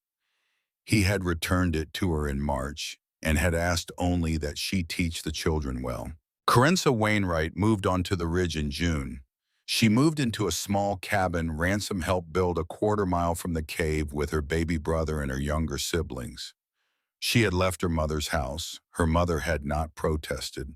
He had returned it to her in March and had asked only that she teach the children well. Carenza Wainwright moved onto the ridge in June. She moved into a small cabin Ransom helped build a quarter-mile from the cave with her baby brother and her younger siblings. She had left her mother's house. Her mother had not protested.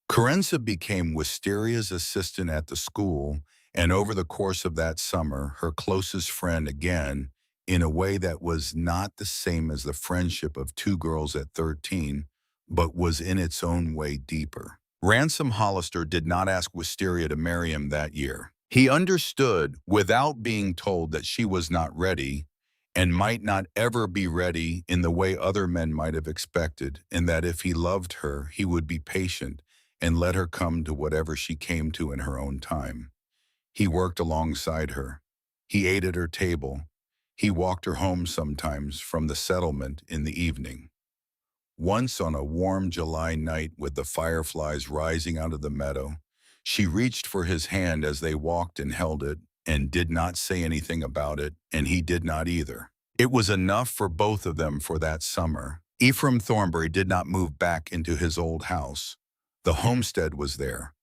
Carenza became Wisteria's assistant at the school, and over the course of that summer, her closest friend again, in a way that was not the same as the friendship of 2 girls at 13, but was in its own way deeper. Ransom Hollister did not ask Wisteria to marry him that year. He understood, without being told, that she was not ready and might not ever be ready in the way other men might have expected, and that if he loved her, he would be patient and let her come to whatever she came to in her own time. He worked alongside her. He ate at her table. He walked her home sometimes from the settlement in the evening. Once on a warm July night with the fireflies rising out of the meadow, she reached for his hand as they walked and held it, and did not say anything about it, and he did not either. It was enough for both of them for that summer. Ephraim Thornbury did not move back into his old house. The homestead was there.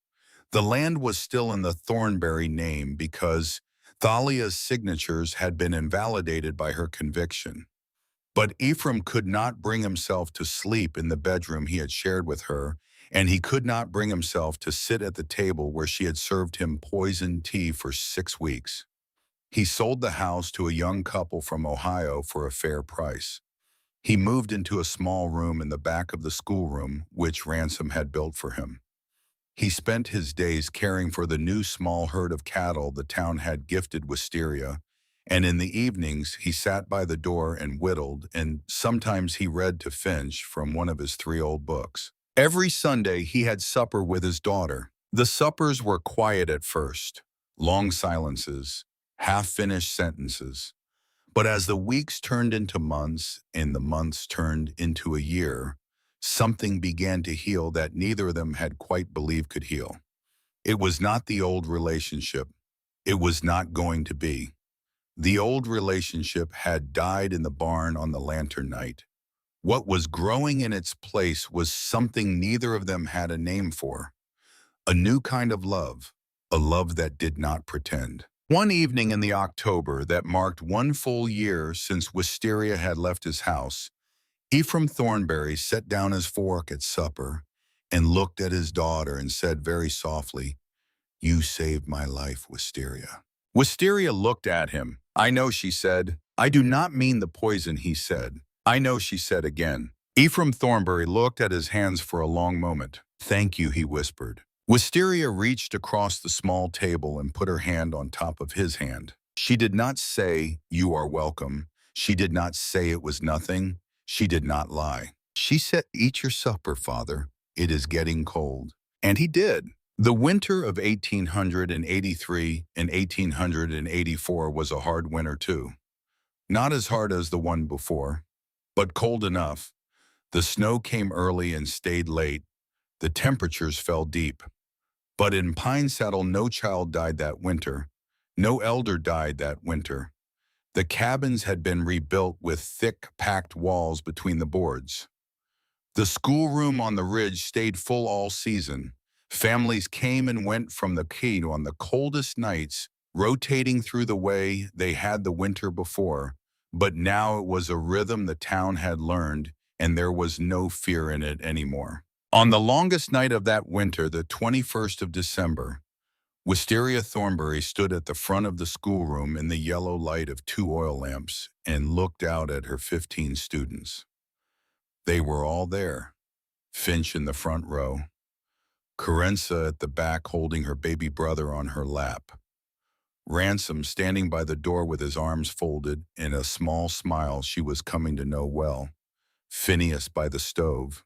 The land was still in the Thornbury name because Thalia's signatures had been invalidated by her conviction. But Ephraim could not bring himself to sleep in the bedroom he had shared with her, and he could not bring himself to sit at the table where she had served him poisoned tea for 6 weeks. He sold the house to a young couple from Ohio for a fair price. He moved into a small room in the back of the schoolroom, which Ransom had built for him. He spent his days caring for the new small herd of cattle the town had gifted Wisteria, And in the evenings, he sat by the door and whittled, and sometimes he read to Finch from one of his 3 old books. Every Sunday, he had supper with his daughter. The suppers were quiet at first, long silences, half-finished sentences. But as the weeks turned into months and the months turned into a year, something began to heal that neither of them had quite believed could heal. It was not the old relationship. It was not going to be. The old relationship had died in the barn on the lantern night. What was growing in its place was something neither of them had a name for. A new kind of love, a love that did not pretend. One evening in the October that marked 1 full year since Wisteria had left his house, Ephraim Thornbury set down his fork at supper and looked at his daughter and said very softly, "You saved my life, Wisteria." Wisteria looked at him. "I know," she said. "I do not mean the poison," he said. "I know," she said again. Ephraim Thornbury looked at his hands for a long moment. "Thank you," he whispered. Wisteria reached across the small table and put her hand on top of his hand. She did not say, "You are welcome." She did not say it was nothing. She did not lie. She said, "Eat your supper, Father. It is getting cold." And he did. The winter of 1883 and 1884 was a hard winter too. Not as hard as the one before, but cold enough. The snow came early and stayed late. The temperatures fell deep. But in Pine Saddle, no child died that winter. No elder died that winter. The cabins had been rebuilt with thick, packed walls between the boards. The schoolroom on the ridge stayed full all season. Families came and went from the quay on the coldest nights, rotating through the way they had the winter before. But now it was a rhythm the town had learned, and there was no fear in it anymore. On the longest night of that winter, the 21st of December, Wisteria Thornbury stood at the front of the schoolroom in the yellow light of 2 oil lamps and looked out at her 15 students. They were all there. Finch in the front row, Carenza at the back holding her baby brother on her lap, Ransom standing by the door with his arms folded and a small smile she was coming to know well, Phineas by the stove,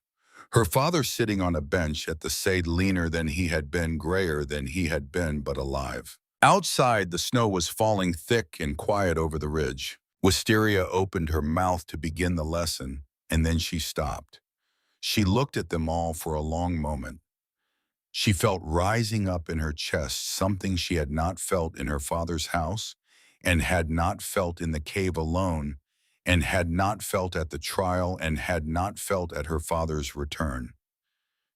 her father sitting on a bench at the side, leaner than he had been, grayer than he had been, but alive. Outside, the snow was falling thick and quiet over the ridge. Wisteria opened her mouth to begin the lesson, and then she stopped. She looked at them all for a long moment. She felt rising up in her chest something she had not felt in her father's house, and had not felt in the cave alone, and had not felt at the trial, and had not felt at her father's return.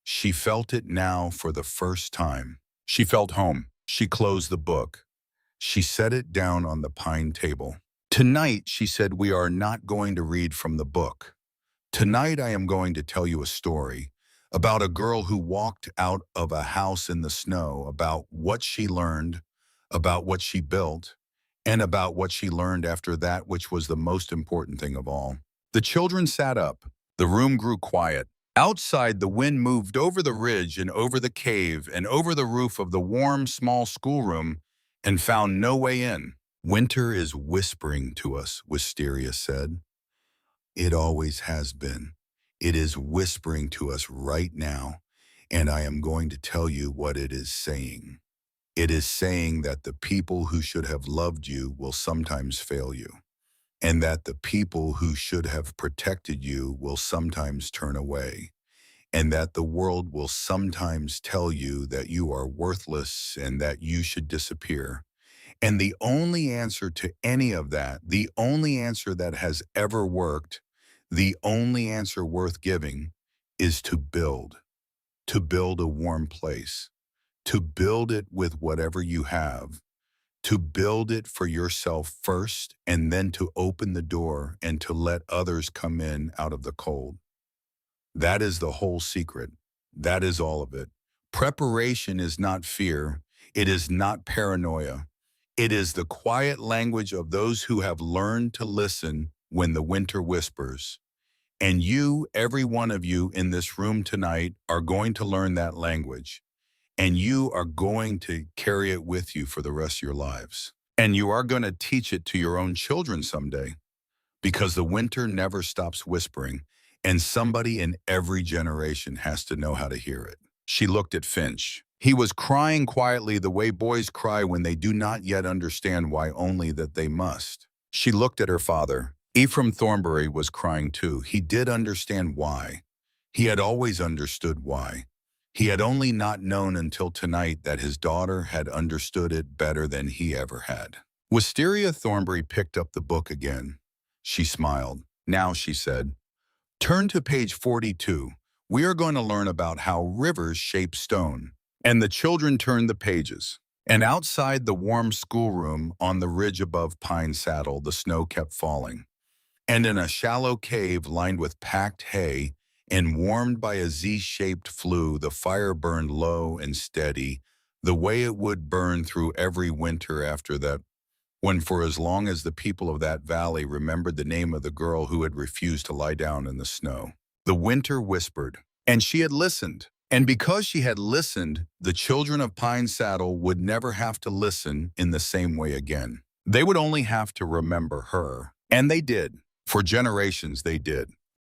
She felt it now for the first time. She felt home. She closed the book. She set it down on the pine table. "Tonight," she said, "we are not going to read from the book. Tonight I am going to tell you a story about a girl who walked out of a house in the snow, about what she learned, about what she built, and about what she learned after that, which was the most important thing of all." The children sat up. The room grew quiet. Outside, the wind moved over the ridge and over the cave and over the roof of the warm, small schoolroom and found no way in. "Winter is whispering to us," Wisteria said. "It always has been. It is whispering to us right now, and I am going to tell you what it is saying. It is saying that the people who should have loved you will sometimes fail you, and that the people who should have protected you will sometimes turn away, and that the world will sometimes tell you that you are worthless and that you should disappear. And the only answer to any of that, the only answer that has ever worked, the only answer worth giving, is to build a warm place, to build it with whatever you have, to build it for yourself first, and then to open the door and to let others come in out of the cold. That is the whole secret. That is all of it. Preparation is not fear. It is not paranoia. It is the quiet language of those who have learned to listen when the winter whispers. And you, every one of you in this room tonight, are going to learn that language. And you are going to carry it with you for the rest of your lives. And you are going to teach it to your own children someday, because the winter never stops whispering, and somebody in every generation has to know how to hear it. She looked at Finch. He was crying quietly the way boys cry when they do not yet understand why, only that they must. She looked at her father. Ephraim Thornbury was crying too. He did understand why. He had always understood why. He had only not known until tonight that his daughter had understood it better than he ever had. Wisteria Thornbury picked up the book again. She smiled. Now, she said, turn to page 42. We are going to learn about how rivers shape stone. And the children turned the pages. And outside the warm schoolroom on the ridge above Pine Saddle, the snow kept falling. And in a shallow cave lined with packed hay and warmed by a Z-shaped flue, the fire burned low and steady, the way it would burn through every winter after that, when for as long as the people of that valley remembered the name of the girl who had refused to lie down in the snow. The winter whispered, and she had listened. And because she had listened, the children of Pine Saddle would never have to listen in the same way again. They would only have to remember her. And they did. For generations they did.